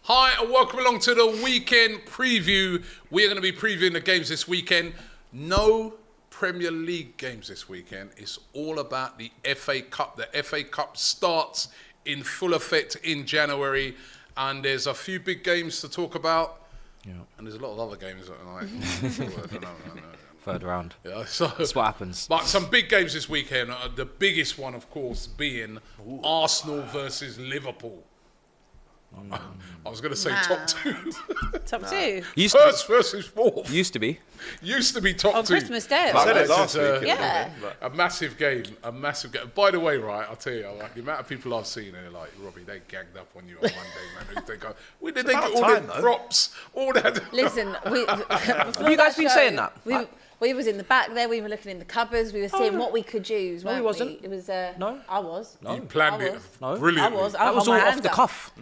Hi, and welcome along to the weekend preview. We're going to be previewing the games this weekend. No Premier League games this weekend. It's all about the FA Cup. The FA Cup starts in full effect in January, and there's a few big games to talk about. Yeah. And there's a lot of other games that are like, Third round. Yeah, so that's what happens. But some big games this weekend. The biggest one, of course, being Arsenal versus Liverpool. I was going to say top two. Top two? First versus fourth. Used to be On top two. On Christmas Day. I said it last week. Yeah. A massive game. By the way, right, I'll tell you, like, the amount of people I've seen, they're like, Robbie, they gagged up on you on Monday, man. They go, where did they get all the props? All that. Listen, have you guys been saying that? We was in the back there. We were looking in the cupboards. We were seeing what we could use. No, he wasn't. It was. No, I was. No, you planned it no. brilliantly. I was. That was all off the cuff.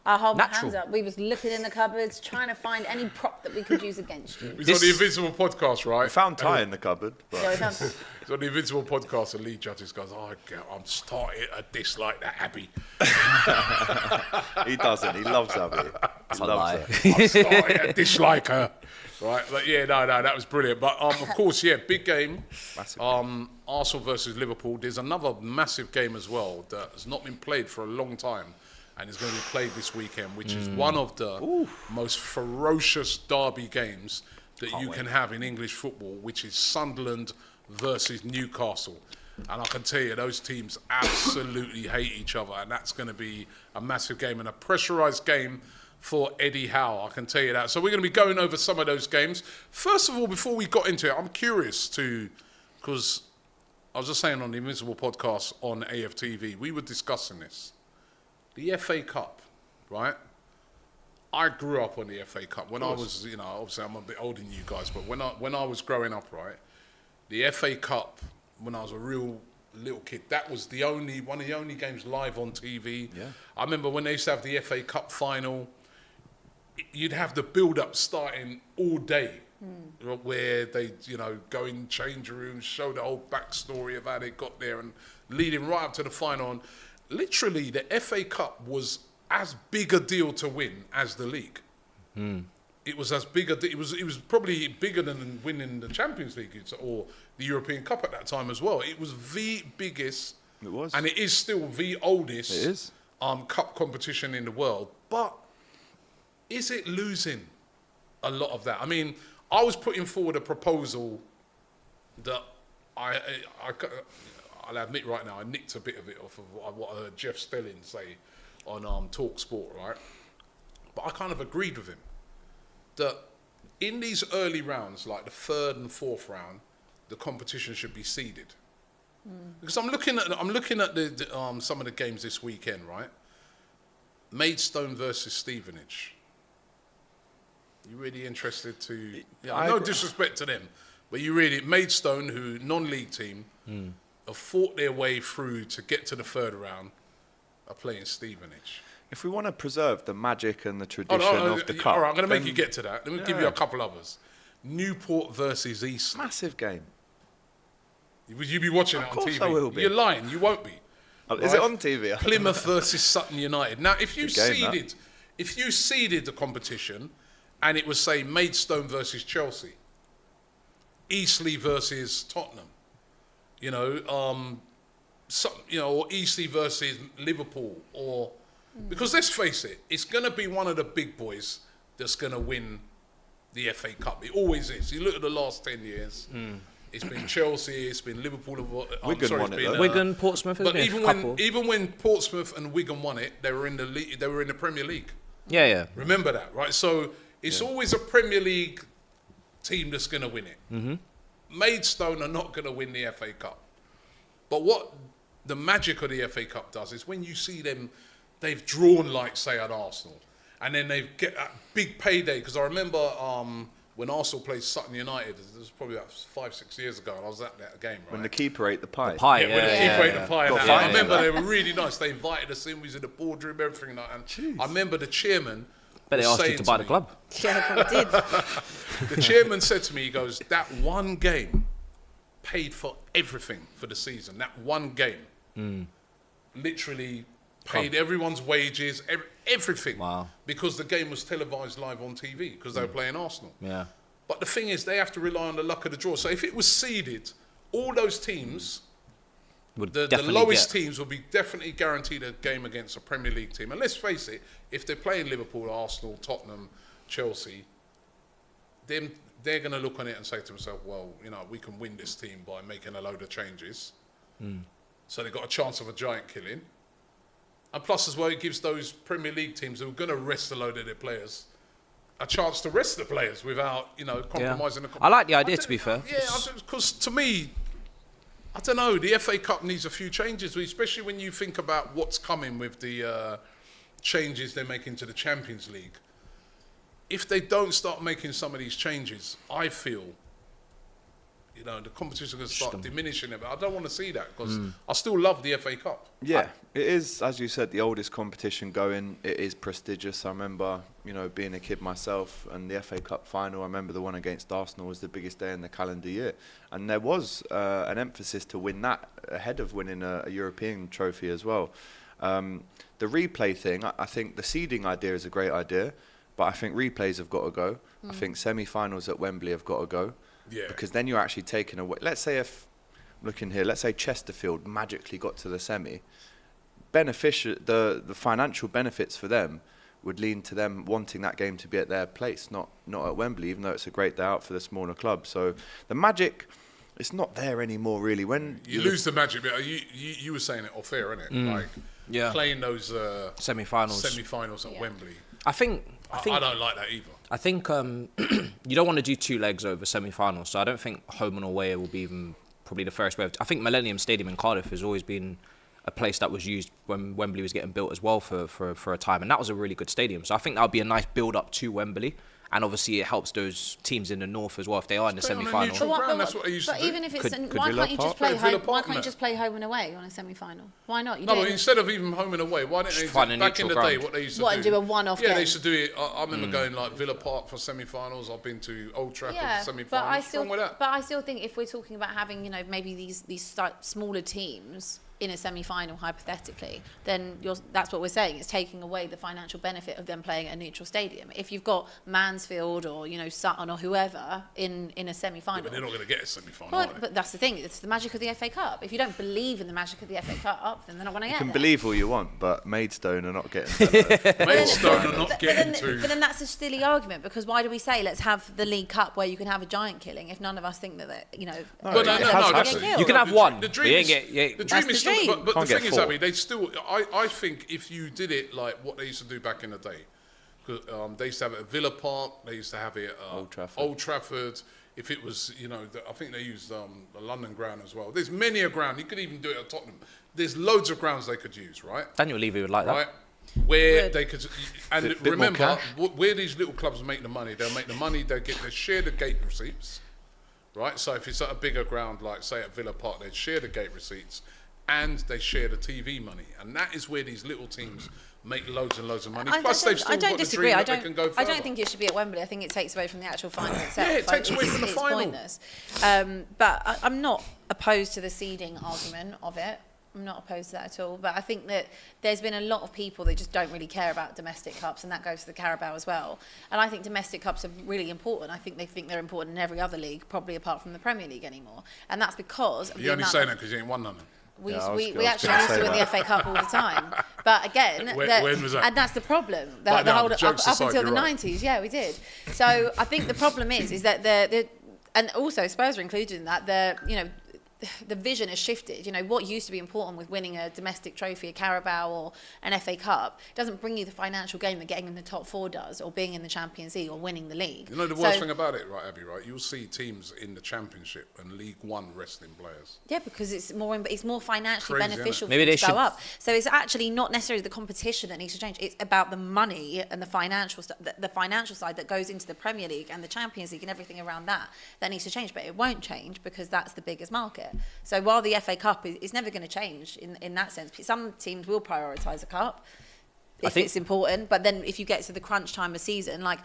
I hold my Natural. hands up. We was looking in the cupboards, trying to find any prop that we could use against you. He's on the Invincible podcast, right? I found Ty in the cupboard. But Yeah, we found. He's on the Invincible podcast, and Lee Judges goes, I'm starting to dislike that Abbey. he doesn't. He loves Abby. He loves her. I'm starting to dislike her. Right, but yeah, no, that was brilliant. But of course, yeah, big game. Massive Arsenal versus Liverpool. There's another massive game as well that has not been played for a long time, and is going to be played this weekend, which is one of the most ferocious derby games that you can have in English football, which is Sunderland versus Newcastle. And I can tell you, those teams absolutely hate each other, and that's going to be a massive game and a pressurised game for Eddie Howe, I can tell you that. So we're going to be going over some of those games. First of all, before we got into it, I'm curious because I was just saying on the Invincible podcast on AFTV, we were discussing this. The FA Cup, right? I grew up on the FA Cup. When I was, obviously I'm a bit older than you guys, but when I was growing up, right, the FA Cup, when I was a real little kid, that was one of the only games live on TV. Yeah. I remember when they used to have the FA Cup final, you'd have the build-up starting all day, where they, go in change rooms, show the whole backstory of how they got there, and leading right up to the final. And literally, the FA Cup was as big a deal to win as the league. It was as big it was probably bigger than winning the Champions League or the European Cup at that time as well. It was the biggest. It was, and it is still the oldest. It is. Cup competition in the world, but. Is it losing a lot of that? I mean, I was putting forward a proposal that I'll admit right now, I nicked a bit of it off of what I heard Jeff Stelling say on Talk Sport, right? But I kind of agreed with him that in these early rounds, like the third and fourth round, the competition should be seeded. Because I'm looking at the some of the games this weekend, right? Maidstone versus Stevenage. You really interested to? No disrespect to them, but Maidstone, who non-league team, have fought their way through to get to the third round, are playing Stevenage. If we want to preserve the magic and the tradition of the cup, all right, I'm going to make you get to that. Let me give you a couple others. Newport versus Eastleigh. Massive game. Would you be watching it on TV? Of course I will be. You're lying. You won't be. Is it on TV? Plymouth versus Sutton United. Now, if you seeded the competition, and it was, say, Maidstone versus Chelsea, Eastleigh versus Tottenham, or Eastleigh versus Liverpool, because let's face it, it's going to be one of the big boys that's going to win the FA Cup. It always is. You look at the last 10 years. It's been Chelsea, it's been Liverpool. Wigan won it. Wigan, Portsmouth. But even when Portsmouth and Wigan won it, they were in the league. They were in the Premier League. Yeah. Remember that, right? So it's always a Premier League team that's going to win it. Maidstone are not going to win the FA Cup. But what the magic of the FA Cup does is when you see them, they've drawn like, say, at Arsenal, and then they get that big payday. Because I remember when Arsenal played Sutton United, this was probably about 5-6 years ago, and I was at that game, right? When the keeper ate the pie. When the keeper ate the pie. I remember they were really nice. They invited us in, we was in the boardroom, everything like that. And I remember the chairman. But they asked you to buy the club. Yeah, probably did. The chairman said to me, he goes, that one game paid for everything for the season. That one game literally paid everyone's wages. everything. Wow. Because the game was televised live on TV because they were playing Arsenal. Yeah. But the thing is, they have to rely on the luck of the draw. So if it was seeded, all those teams, the lowest teams will be definitely guaranteed a game against a Premier League team. And let's face it, if they're playing Liverpool, Arsenal, Tottenham, Chelsea, then they're going to look on it and say to themselves, well, we can win this team by making a load of changes. So they've got a chance of a giant killing. And plus as well, it gives those Premier League teams who are going to rest a load of their players a chance to rest the players without, compromising the... I like the idea, to be fair. Yeah, because to me, I don't know, the FA Cup needs a few changes, especially when you think about what's coming with the changes they're making to the Champions League. If they don't start making some of these changes, I feel, the competition is going to start diminishing a bit. I don't want to see that because I still love the FA Cup. Yeah, it is, as you said, the oldest competition going. It is prestigious. I remember, being a kid myself, and the FA Cup final, I remember the one against Arsenal was the biggest day in the calendar year. And there was an emphasis to win that ahead of winning a European trophy as well. The replay thing, I think the seeding idea is a great idea, but I think replays have got to go. I think semi-finals at Wembley have got to go. Yeah. Because then you're actually taking away... Let's say let's say Chesterfield magically got to the semi. The financial benefits for them would lean to them wanting that game to be at their place, not at Wembley, even though it's a great day out for the smaller club. So the magic, it's not there anymore, really. When you lose the magic bit, you were saying it off air, innit? Playing those semi-finals at Wembley. I think I don't like that either. I think you don't want to do two legs over semi-finals, so I don't think home and away will be even probably the first way. I think Millennium Stadium in Cardiff has always been a place that was used when Wembley was getting built as well for a time, and that was a really good stadium. So I think that would be a nice build-up to Wembley. And obviously it helps those teams in the north as well if they are in the semi-final. But even if it's... Why can't you just play home? Why can't you just play home and away on a semi-final? Why not? But instead of even home and away, why don't they... Back in the day, what they used to do... do a one-off game? Yeah, they used to do it... I remember going like Villa Park for semi-finals. I've been to Old Trafford for semi-finals. But I still think if we're talking about having, maybe these smaller teams in a semi-final, hypothetically, then that's what we're saying. It's taking away the financial benefit of them playing at a neutral stadium. If you've got Mansfield or Sutton or whoever in a semi-final, but they're not going to get a semi-final. But that's the thing. It's the magic of the FA Cup. If you don't believe in the magic of the FA Cup, then they're not going to get. You can believe all you want, but Maidstone are not getting. Maidstone are not getting to. But then that's a silly argument, because why do we say let's have the League Cup where you can have a giant killing if none of us think that you can have one. The dream is. But the thing is, Abby, they still... I think if you did it like what they used to do back in the day, they used to have it at Villa Park, they used to have it at Old Trafford. If it was, I think they used the London ground as well. There's many a ground. You could even do it at Tottenham. There's loads of grounds they could use, right? Daniel Levy would like that. Right? Where they could... And remember, where these little clubs make the money, they'll make the money, they share the gate receipts, right? So if it's at a bigger ground, like say at Villa Park, they'd share the gate receipts, and they share the TV money, and that is where these little teams make loads and loads of money. Plus, they've still got the dream that they can go further. I don't think it should be at Wembley. I think it takes away from the actual final itself. Yeah, it takes away from the final. Pointless. But I'm not opposed to the seeding argument of it. I'm not opposed to that at all. But I think that there's been a lot of people that just don't really care about domestic cups, and that goes to the Carabao as well. And I think domestic cups are really important. I think they think they're important in every other league, probably apart from the Premier League anymore. And that's because... You're only saying that because you ain't won none. We actually used to win the FA Cup all the time. But again, when was that? And that's the problem. Up until the 90s, yeah, we did. So I think the problem is that and also Spurs are included in that, the vision has shifted. What used to be important with winning a domestic trophy, a Carabao or an FA Cup, doesn't bring you the financial gain that getting in the top four does, or being in the Champions League or winning the league. The worst thing about it, right, Abby, right? You'll see teams in the Championship and League One resting players. Yeah, because it's more financially beneficial for them to go up. So it's actually not necessarily the competition that needs to change. It's about the money and the financial the financial side that goes into the Premier League and the Champions League and everything around that needs to change. But it won't change because that's the biggest market. So while the FA Cup is never going to change in that sense, some teams will prioritise a cup if it's important. But then if you get to the crunch time of season, like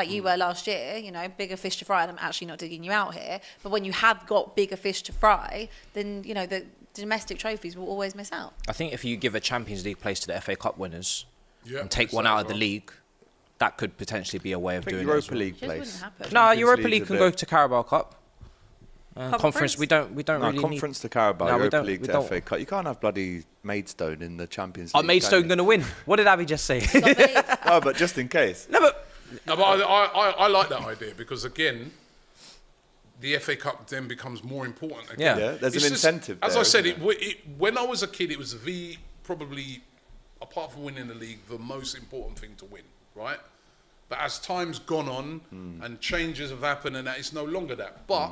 you were last year, bigger fish to fry, and I'm actually not digging you out here, but when you have got bigger fish to fry, then, the domestic trophies will always miss out. I think if you give a Champions League place to the FA Cup winners, and take one out of the league, that could potentially be a way of I think doing Europa it. League Just wouldn't place. happen. No, Champions Europa League's League a can bit- go to Carabao Cup. Conference? We don't No, really conference to Carabao, No, we Europa don't- League we to don't. FA Cup. You can't have bloody Maidstone in the Champions Are League. Maidstone can going to win? What did Abby just say? Not believe. you? No, but just in case. No, but No, but I like that idea because again, the FA Cup then becomes more important again. Yeah. Yeah, there's It's an just- incentive As there, I said, isn't when I was a kid, it was probably, apart from winning the league, the most important thing to win, right? But as time's gone on and changes have happened and that, it's no longer that. But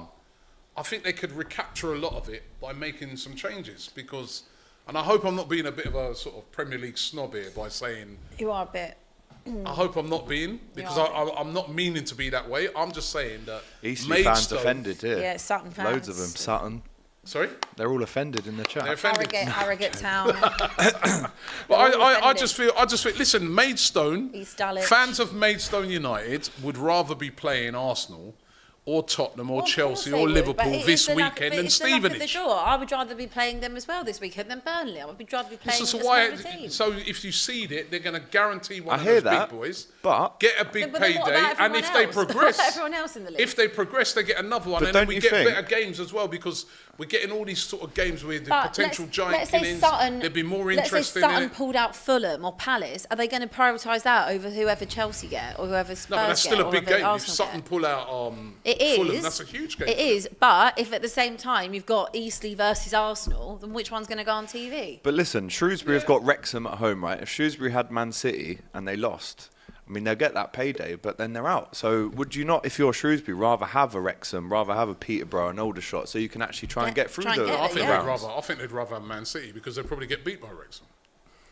I think they could recapture a lot of it by making some changes because, and I hope I'm not being a bit of a sort of Premier League snob here by saying, You are a bit. I hope I'm not being, because are. I'm not meaning to be that way. I'm just saying that Eastleigh fans Maidstone- offended here. Yeah, Sutton fans. Loads of them. Sutton. Sorry? They're all offended in the chat. They're offended. Harrogate Town. But all I just feel, listen, Maidstone, East Dulwich. fans of Maidstone United would rather be playing Arsenal or Tottenham or Well, of Chelsea course or they would, but Liverpool it this is the luck- weekend but than it's the luck of the Stevenage. draw. I would rather be playing them as well this weekend than Burnley. I would rather be playing So a why? smaller team. So if you seed it, they're going to guarantee one I of hear those that, big boys, but- get a big But then what payday, about and if they everyone else? What progress, about everyone else in the league? if they progress, they get another one, But and then don't we you get think- better games as well because we're getting all these sort of games with the But potential giant let's say killings. Sutton, There'd be more let's say interesting in Sutton it. pulled out Fulham or Palace. Are they going to prioritise that over whoever Chelsea get or whoever Spurs No, but that's get still or a big whoever game. If Arsenal Sutton get? pull out It is. Fulham, that's a huge game. It is, but if at the same time you've got Eastleigh versus Arsenal, then which one's going to go on TV? But listen, Shrewsbury have got Wrexham at home, right? If Shrewsbury had Man City and they lost, I mean, they'll get that payday, but then they're out. So would you not, if you're Shrewsbury, rather have a Wrexham, rather have a Peterborough, an older shot, so you can actually try and Yeah, get through try and the get I it, think yeah. I think they'd rather have Man City because they'd probably get beat by Wrexham.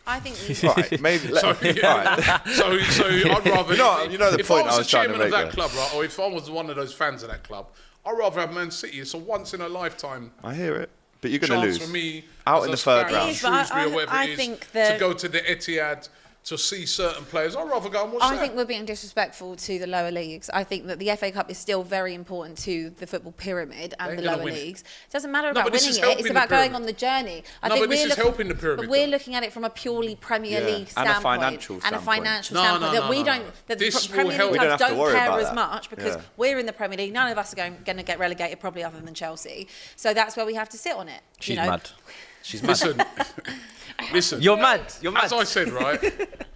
I think Right, maybe. So, Right. so I'd rather. You know the if point I was I was the trying to chairman of make that there. club, right, or if I was one of those fans of that club, I'd rather have Man City. It's a once in a lifetime I hear it. But you're going to chance lose. for me Out as in a the third fan of round. It is, but Shrewsbury or whatever I it is, think to that- go to the Etihad to see certain players. I'd rather go and watch I that. think we're being disrespectful to the lower leagues. I think that the FA Cup is still very important to the football pyramid and They the ain't gonna lower win it. leagues. It doesn't matter No, about but this winning is it. helping It's the about going pyramid. on the journey. No, but this is helping the pyramid, But we're though. looking at it from a purely Premier Yeah, League and a standpoint financial and a standpoint. financial No, standpoint no, that we no, don't. no. That This the will Premier help. League We don't clubs have to don't worry care about as that. much because Yeah. we're in the Premier League. None of us are going to get relegated probably other than Chelsea. So that's where we have to sit on it. she's you know? mad. She's mad. Listen. You're mad. You're mad. As I said, right,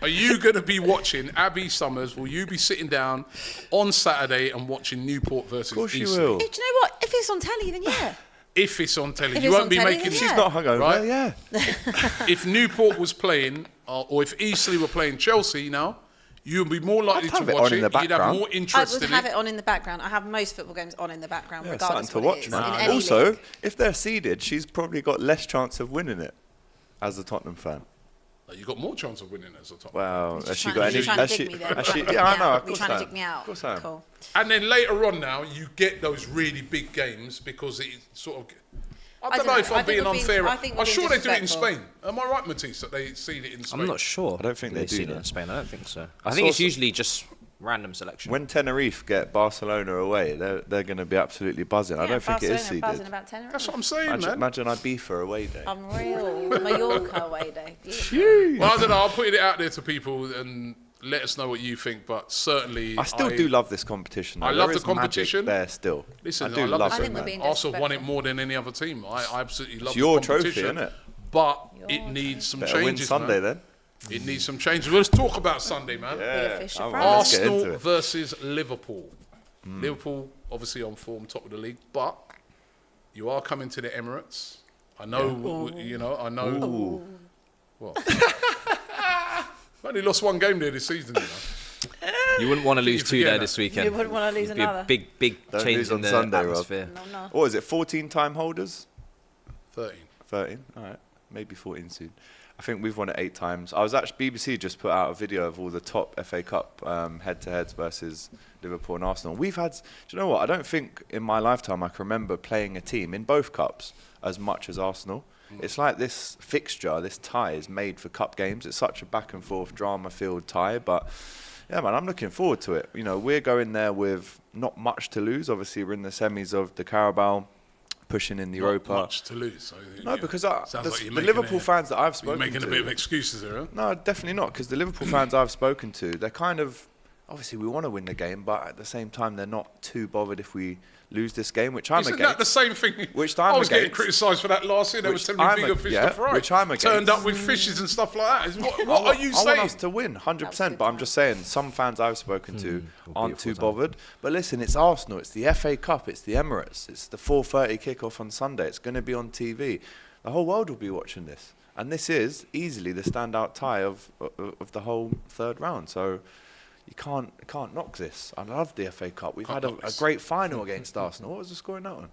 are you going to be watching Abby Summers? Will you be sitting down on Saturday and watching Newport versus Of course you Eastleigh? will. Do you know what? If it's on telly, then yeah. If it's on telly, If you it's won't on be telly, making. then She's yeah. not hungover, Right? yeah. If Newport was playing, or if Eastleigh were playing Chelsea now, you'd be more likely I'd have to it watch on in the You'd have background. more I interest would in have it. it on in the background. I have most football games on in the background, Yeah, regardless something to what watch, it is. man. In any Also, league. if they're seeded, she's probably got less chance of winning it as a Tottenham fan. You got more chance of winning as a top. Well, He's has she trying- got he's any? trying to Has dig she? me there. Has He's she? trying to Yeah, I dig me know. out. Of He's course trying I to am. dig me out. Of course I am. Cool. And then later on now, you get those really big games because it sort of. I don't know if I I'm think being we're being- unfair. I think we're I'm being sure they do it in disrespectful. Spain. Am I right, Matisse, that they seed it in Spain? I'm not sure. I don't think they do see it that. in Spain. I don't think so. I I think saw it's some- usually just random selection. When Tenerife get Barcelona away, they're going to be absolutely buzzing. I Yeah, don't think it is Barcelona buzzing seeded. about Tenerife. That's what I'm saying, Imagine, man. imagine Ibiza away day. Unreal. Mallorca away day. Beautiful. Well, I don't know. I'm putting it out there to people and let us know what you think. But certainly, I still do love this competition. though. I love There the is magic competition. there still. Listen, I do I love love it. I it, think we're man. being Arsenal have won it disrespectful. more than any other team. I absolutely love It's the your trophy, competition. innit? But it needs some Better win changes. Sunday man. then. It needs some changes. Let's talk about Sunday, man. Yeah. fish are All fried. right, let's get into Arsenal it. versus Liverpool. Liverpool obviously on form, top of the league, but you are coming to the Emirates. I know, you know. I know. What? Only lost one game there this season, you know. You wouldn't want to lose two forget there that. this weekend. You wouldn't want to lose It'd be a another. big Don't change lose in on the Sunday, Rob. atmosphere. No. What is it? 14 time holders? 13. 13. All right, maybe 14 soon. I think we've won it 8 times. I was actually BBC just put out a video of all the top FA Cup head-to-heads versus Liverpool and Arsenal. We've had. Do you know what? I don't think in my lifetime I can remember playing a team in both cups as much as Arsenal. It's like this fixture, this tie is made for cup games. It's such a back and forth, drama-filled tie, but yeah, man, I'm looking forward to it. You know, we're going there with not much to lose. Obviously, we're in the semis of the Carabao. pushing in the Not Europa. much to lose. So, No, because sounds like the you're making Liverpool fans that I've you're spoken making to... a bit of excuses here, huh? No, definitely not, because the Liverpool fans I've spoken to, they're kind of... Obviously, we want to win the game, but at the same time, they're not too bothered if we lose this game, which I'm Isn't against. that the same thing? Which I I'm was getting against. criticised for that last year. They were Which telling me I'm bigger a- fish yeah, to fry. which I'm against. Turned up with fishes and stuff like that. What are you I saying? want us to win, 100%, but I'm just saying, some fans I've spoken to aren't too bothered. But listen, it's Arsenal, it's the FA Cup, it's the Emirates, it's the 4:30 kickoff on Sunday, it's going to be on TV. The whole world will be watching this. And this is easily the standout tie of the whole third round. So you can't knock this. I love the FA Cup. We've had a great final against Arsenal. What was the score in that one?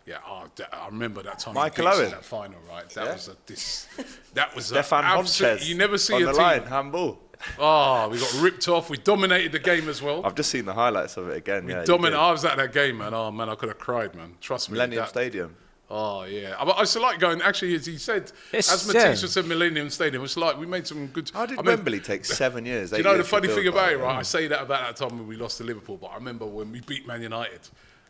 Yeah, I remember that time. Michael in Owen. that final, right? That Yeah. was that was Stefan absolute. Honches You never see on a the team. line, handball. Oh, we got ripped off. We dominated the game as well. I've just seen the highlights of it again. We Yeah, you dominated. did. I was at that game, man. Oh man, I could have cried, man. Trust me. Millennium that- Stadium. Oh yeah, I used to like going. Actually, as he said, It's- as Matisse said, Millennium Stadium. It's like we made some good. How did I mean, Wembley take 7 years? Do 8 you know the years to funny build, thing about by it, the way? right? I say that about that time when we lost to Liverpool, but I remember when we beat Man United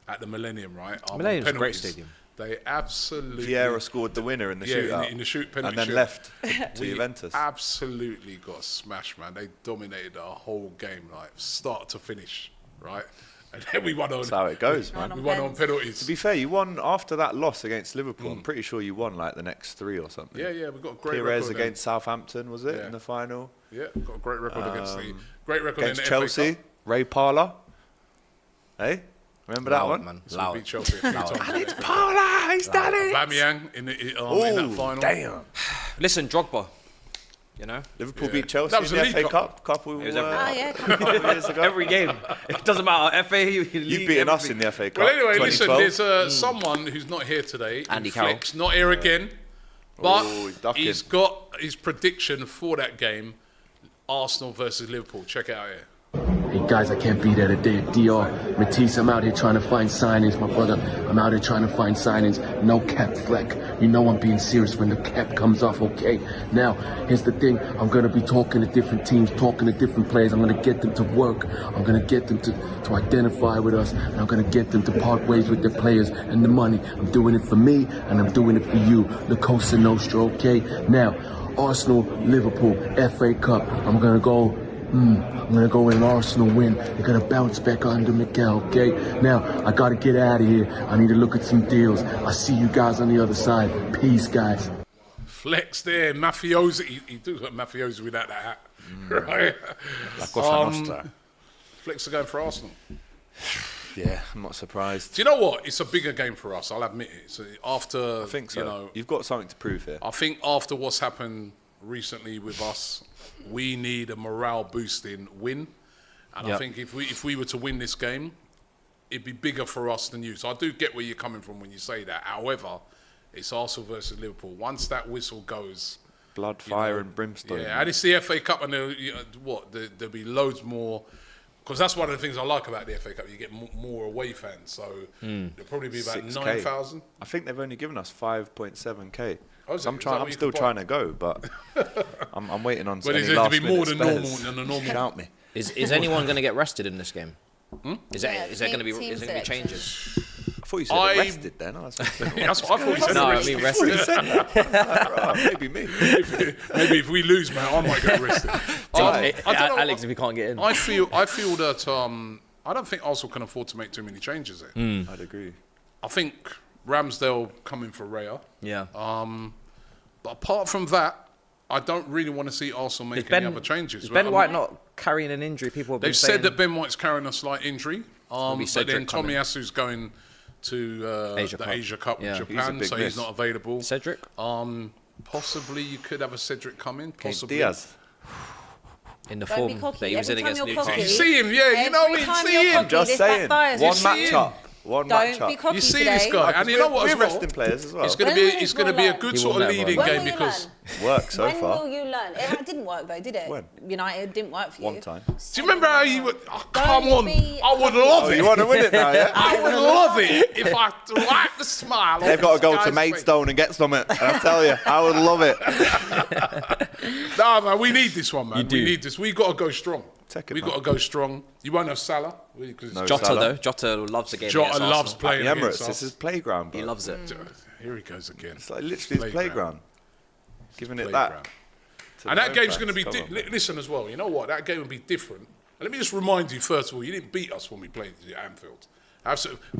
at the Millennium, right? Millennium's a great penalties, stadium. They absolutely. Vieira scored the winner in the shootout. in the shoot penalty, and then shoot. left to We Juventus. absolutely got smashed, man. They dominated the whole game, like start to finish, right? And then we won on. That's how it goes, man. We won on penalties. To be fair, you won after that loss against Liverpool. I'm pretty sure you won like the next 3 or something. Yeah, we got a great Pires record. against Southampton, was it, Yeah. in the final? Yeah, got a great record against the great record Against in the Chelsea, FA Cup. Ray Parlour. Hey, remember that Loud, one? man. So we Loud. beat Chelsea a few Loud. times. And it's Parlour, he's done it! Aubameyang in that final. Damn. Listen, Drogba. You know, Liverpool Yeah. beat Chelsea That was in the the League FA Cup. Cup couple, It was every yeah. couple of years ago. every game. It doesn't matter. FA, You've beaten us in the FA Cup. Well, anyway, listen, 2012. there's someone who's not here today. Andy Flex, not here again. But Oh, he's ducking. he's got his prediction for that game, Arsenal versus Liverpool. Check it out here. Hey guys, I can't be there today at DR. Matisse, I'm out here trying to find signings, my brother. I'm out here trying to find signings. No cap, Fleck. You know I'm being serious when the cap comes off, okay? Now, here's the thing. I'm going to be talking to different teams, talking to different players. I'm going to get them to work. I'm going to get them to identify with us. And I'm going to get them to part ways with their players and the money. I'm doing it for me, and I'm doing it for you. La Cosa Nostra, okay? Now, Arsenal, Liverpool, FA Cup. I'm going to go... I'm gonna go with an Arsenal win. They're gonna bounce back under Miguel, okay? Now, I gotta get out of here. I need to look at some deals. I'll see you guys on the other side. Peace, guys. Flex there, mafiosi. He do got mafiosi without that hat, right? La Cosa Nostra. Flex are going for Arsenal. Yeah, I'm not surprised. Do you know what? It's a bigger game for us. I'll admit it. So after, I think so. you know, You've got something to prove here. I think after what's happened recently with us, we need a morale boosting win. And I Yep. think if we were to win this game, it'd be bigger for us than you. So I do get where you're coming from when you say that. However, it's Arsenal versus Liverpool. Once that whistle goes, Blood, you fire, know, and brimstone. yeah, and it's the FA Cup, and there'll be loads more. Because that's one of the things I like about the FA Cup. You get more away fans, so there'll probably be about 6K. 9,000. I think they've only given us 5.7k. Oh, is So it? I'm Is that what I'm you still can buy? trying to go, but I'm waiting on. But any is it to be last more minute than normal spares. than the normal? Shout me. is anyone going to get rested in this game? Is there Yeah, going to be team changes? I thought you said I- arrested then. I was thinking, That's what I thought you said. No, I arrested. mean rested. right, maybe me. Maybe if we lose, man, I might get arrested. I don't know. Alex, if you can't get in. I feel that I don't think Arsenal can afford to make too many changes here. I'd agree. I think Ramsdale coming for Raya. Yeah. But apart from that, I don't really want to see Arsenal make any other changes. Is Ben Well, White not carrying an injury? People have been They've saying said that Ben White's carrying a slight injury. But Cedric then coming. Tomiyasu's going to Asia the Cup. Asia Cup Yeah. with He's a Japan, big so miss. he's not available. Cedric. Possibly you could have a Cedric come in. Okay, Possibly. Diaz. in the Don't be form cocky. that he was in Every time against you're cocky, Newcastle. You see him, yeah, you know Every it, time see you're him. cocky, Just this saying. backfires. One You see him. matchup. One Don't matchup. be cocky You see today. this guy, and you know what? We're As well, resting players as well. it's going to When be will it's going to you be a learn? good He sort will of never. leading When game will you because learn? Work so when far. will you learn? It didn't work though, did it? When? United didn't work for you. One time. Do you remember how you would? Oh, come Don't on! be- I would love Oh, it. you want to win it now, yeah? I would love it if I wiped the smile. They've off got to this go to guy's face. Maidstone and get something. And I tell you, I would love it. Nah, man, we need this one, man. do. We need this. We got to go strong. Take it, We man. got to go strong. You won't have Salah. No Jota Salah. though. Jota loves the game. Jota against loves Arsenal. playing The against Emirates, us. this is playground, bro. He loves it. Here he goes again. It's like literally his playground. Giving it Playground. that. to And the that home game's fans. going to be... Come on. listen as well, you know what? That game will be different. And let me just remind you, first of all, you didn't beat us when we played at Anfield.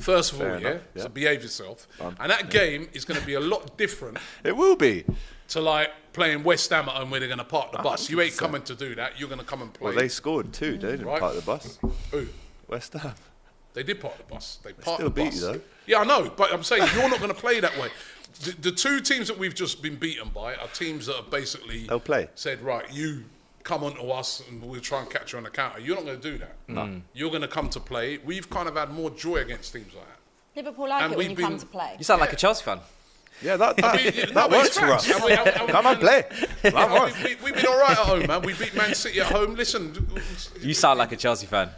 First of all, Fair yeah? enough, yeah. So behave yourself. And that game is going to be a lot different It will be. to like playing West Ham at home where they're going to park the bus. You ain't 100%. coming to do that. You're going to come and play. Well, they scored too. They didn't Right. park the bus. Who? West Ham. They did park the bus. They parked still the beat bus. you, though. Yeah, I know, but I'm saying you're not going to play that way. The two teams that we've just been beaten by are teams that have basically They'll play. said, right, you come on to us and we'll try and catch you on the counter. You're not going to do that. No. You're going to come to play. We've kind of had more joy against teams like that. Liverpool like And it when we've you come been- to play. You sound like a Chelsea fan. Yeah, that No, works it's for us. facts. And Come on, play. Come on. We've been all right at home, man. We beat Man City at home. Listen, You sound like a Chelsea fan.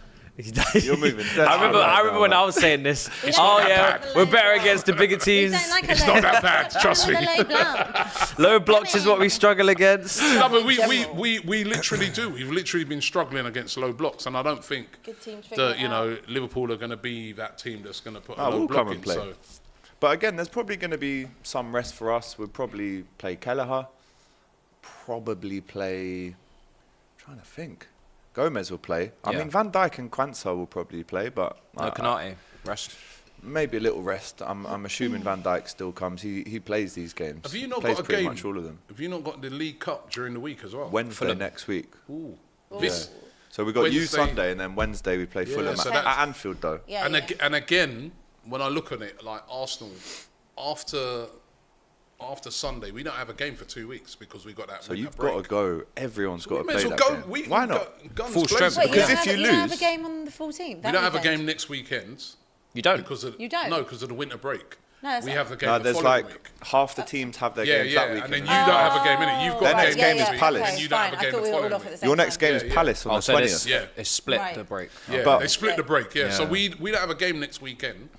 You're moving. I remember when I was saying this. We don't Oh like yeah, the we're low better block. against the bigger We teams. don't like It's not that bad, trust me. Low blocks is what we struggle against. no, but we literally do. We've literally been struggling against low blocks, and I don't think Good team to figure that it you know out. Liverpool are going to be that team that's going to put a Oh, low we'll block come and in. play. So But again, there's probably going to be some rest for us. We'll probably play Kelleher. Probably play... trying to think. Gomez will play. I Yeah. mean, Van Dijk and Kwanzaa will probably play, but... No Kanate. Rest. maybe a little rest. I'm assuming Van Dijk still comes. He plays these games. have you not plays got a pretty game? much all of them. Have you not got the League Cup during the week as well? Wednesday Fulham. next week. Ooh. Yeah. This So we got you Wednesday- Sunday, and then Wednesday we play Yeah, Fulham so at that's- Anfield, though. Yeah, and, yeah. and again, when I look at it, like Arsenal, after Sunday, we don't have a game for 2 weeks because we got that. So winter you've break. got to go. Everyone's got to We may play as well that go. game. We Why can not? go guns Full blazing. strength. Wait, Because you don't if have, you you don't have lose- a game on the 14th. We don't have a game next weekend You don't. because of You don't? No, because of the winter break. No, that's we not- have the game No, the there's following like week. half the teams have their Yeah, games yeah, that week. and then you don't have a game in it. You've got Their a next game game next is week, Palace. and you don't have a I game thought the we were all following off at the week. same Your next game Yeah, is yeah. Palace on Oh, the so 20th. Yeah. it's split Right. the break. Yeah, But- they split the break. Yeah, so Yeah. we don't have a game next weekend,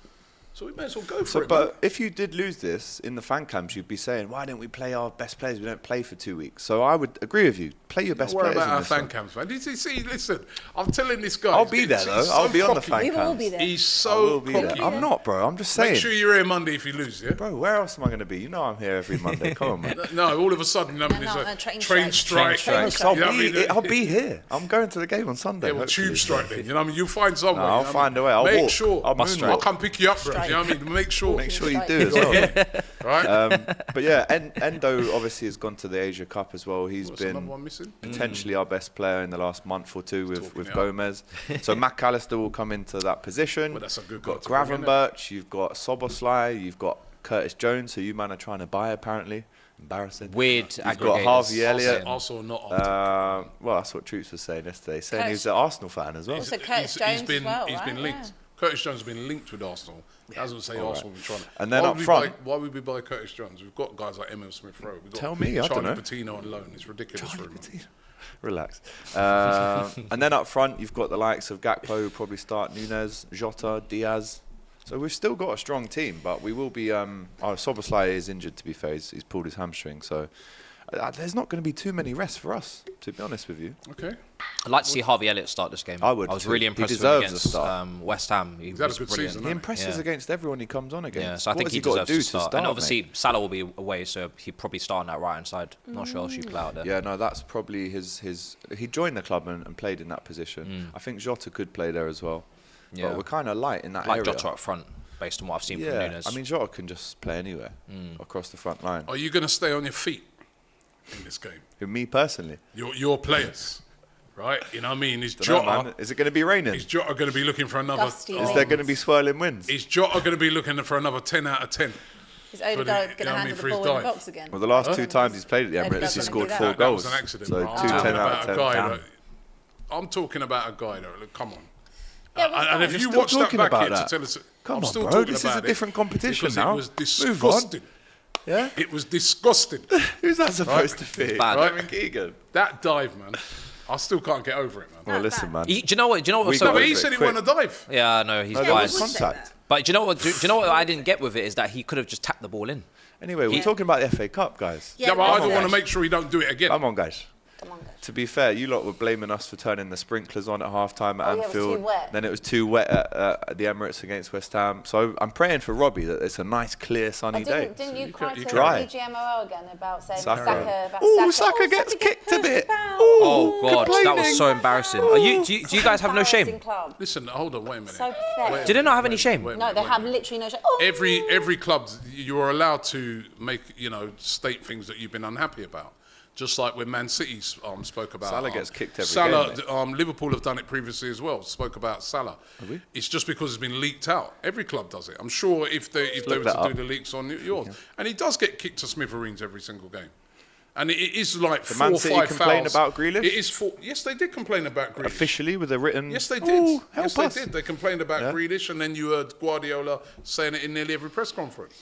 so we may as well go for So, it. man. but if you did lose this in the fan camps, you'd be saying, "Why didn't we play our best players? We don't play for 2 weeks." So I would agree with you. Play your best Don't worry players. about in our this fan one. camps, man. Did you see? Listen, I'm telling this guy. I'll he's be getting- there though. he's I'll so be on the cocky. fan We will all camps. be there. He's I so will be there. cocky. I'm not, bro. I'm just saying. Make sure you're here Monday if you lose, yeah? Bro, where else am I going to be? You know I'm here every Monday. Come on, man. No, all of a sudden, No, there's no, a train train strike. strike. Train Because strike. I'll be here. I'm going to the game on Sunday. Yeah, well, hopefully. tube strike then. You know what I mean? You'll find someone. No, I'll you know what I find mean? a way. I'll Make walk. sure. I'll Must moonwalk. I'll come pick you up, bro. You know what I mean? Make sure. Make sure you Strike. do as well. Right? But yeah, Endo obviously has gone to the Asia Cup as well. He's What's another been one missing? potentially our best player in the last month or two with Talking it up. Gomez. So McAllister will come into that position. Well, that's a good You've got guy to bring in, Gravenberch, you've got Soboslai, you've got Curtis Jones, who you man are trying to buy apparently. Embarrassing. Weird You've got aggregators. Harvey Elliott. saying- Also not after. Well, that's what Troops was saying yesterday, saying he Curtis- was an Arsenal fan as well. Also Curtis Jones as well, He's been right? linked. Yeah. Curtis Jones has been linked with Arsenal. It doesn't say Arsenal. We're trying to. And then why up would we front- why would we buy Curtis Jones? We've got guys like Emil Smith Rowe. We've got Tell me, I Charlie don't know. Patino on loan. It's ridiculous. Room. Relax. And then up front, you've got the likes of Gakpo, who probably start Nunez, Jota, Diaz. So we've still got a strong team, but we will be. Soboslai is injured, to be fair. He's pulled his hamstring, so there's not going to be too many rests for us, to be honest with you. Okay. I'd like to see Harvey Elliott start this game. I would I was too. really He impressed with him deserves a against start. West Ham. He He's had a was good brilliant. season, He hasn't impresses Yeah. against everyone he comes on against. Yeah, so I What think has he got deserves to do to start. start, And obviously mate? Salah will be away, so he'd probably start on that right hand side. Not sure else you play out there. Yeah, no, that's probably his. He joined the club and played in that position. I think Jota could play there as well. Yeah. But we're kind of light in that Like area. Jota up front, based on what I've seen from Yeah, Nunes. I mean Jota can just play anywhere across the front line. Are you going to stay on your feet in this game? Who, me personally, Your players, right? You know what I mean? Is Dunno, Jota? man. Is it going to be raining? Is Jota going to be looking for another? Gusty Is rain. there going to be swirling winds? Is Jota going to be looking for another 10 out of 10? Is For Odegaard the- going you to know what I mean, handle for the his ball in the dive. box again? Well, the last 2 times he's played at the Maybe Emirates, that's he gonna scored do that. 4 That goals. That was an accident. So bro. 2 10 out of 10. I'm talking about a guy that, look, come on. Yeah, what's And that? if You're you still watch that talking back about here to that. tell us, Come I'm on, still bro, talking this is a about it different competition because now. It was Move on. disgusting. Yeah? It was disgusting. Who's that supposed to be? Bad. Kevin Keegan. That dive, man. I still can't get over it, man. Well, listen, man. Do you know what? We Was got No, but it he quick. said he won a dive. Yeah, no, he's No, there biased. was contact. But do you know what? Do you know what I didn't get with it is that he could have just tapped the ball in. Anyway, we're talking about the FA Cup, guys. Yeah, but I that's don't want it. to make sure he don't do it again. Come on, guys. Come on, guys. To be fair, you lot were blaming us for turning the sprinklers on at half-time at Oh, yeah, it was Anfield. too wet. Then it was too wet at the Emirates against West Ham. So I'm praying for Robbie that it's a nice, clear, sunny day. Didn't you cry you to dry. PGMOL again about saying Saka. Saka? Ooh, Saka gets kicked a bit. Oh God, that complaining. was so embarrassing. Do you guys have no shame? Listen, hold on, wait a minute. So pathetic. Do they not have any shame? Wait a No, minute, they wait a have minute. literally no shame. Oh, Every club, you are allowed to make, state things that you've been unhappy about. Just like when Man City spoke about Salah gets kicked every Salah, game, Liverpool have done it previously as well. Spoke about Salah. we? It's just because it's been leaked out. Every club does it. I'm sure if they were look that to do up. the leaks on yours, and he does get kicked to smithereens every single game. And it is like Did 4 Man or City 5 complain fouls. about Grealish? It is 4. Yes, they did complain about Grealish. Officially with a written... Yes, they did. Ooh, Yes, help they us. did. They complained about Yeah. Grealish, and then you heard Guardiola saying it in nearly every press conference.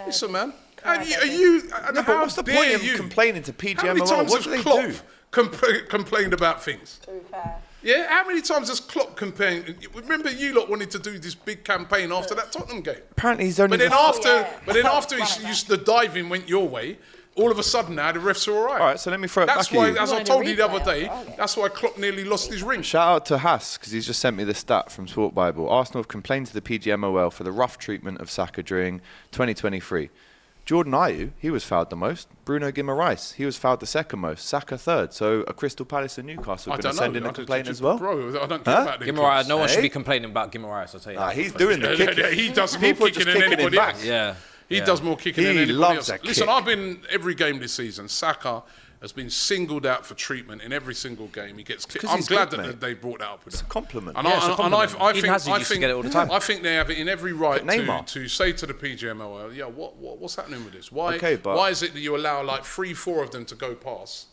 Listen, man. I And get you, it? and No, but how what's the dare point of you? complaining to How many PGMOL? times What has do they Klopp do? complained about things? to be fair. Yeah, how many times has Klopp complained? Remember, you lot wanted to do this big campaign after that Tottenham game. Apparently he's only... But then the- after the diving went your way, all of a sudden now the refs are all right. All right, so let me throw it That's back why, at you. as I wanted a told you the other replay day, of it. that's why Klopp nearly lost his ring. Shout out to Haas, because he's just sent me this stat from Sport Bible. Arsenal have complained to the PGMOL for the rough treatment of Saka during 2023. Jordan Ayew, he was fouled the most. Bruno Guimaraes, he was fouled the second most. Saka third. So are Crystal Palace and Newcastle I going to don't know. send in a complaint as well? Bro, I don't care Huh? about the Guimaraes, no one should Hey? be complaining about Guimaraes. I'll tell you Nah, that. he's doing the kicking. He does more People kicking just than kicking him anybody back. else. Yeah. He yeah. does more kicking He than anybody loves else. that Listen, kick. I've been every game this season. Saka has been singled out for treatment in every single game. He gets kicked. 'cause I'm he's glad good, that mate. they brought that up with It's a him. compliment. And Yeah, it's a compliment. I Even think, Hazard used to get it all the time. I think they have it in every right But Neymar. to say to the PGMOL, yeah, what's happening with this? Why Okay, but- why is it that you allow like 3-4 of them to go past?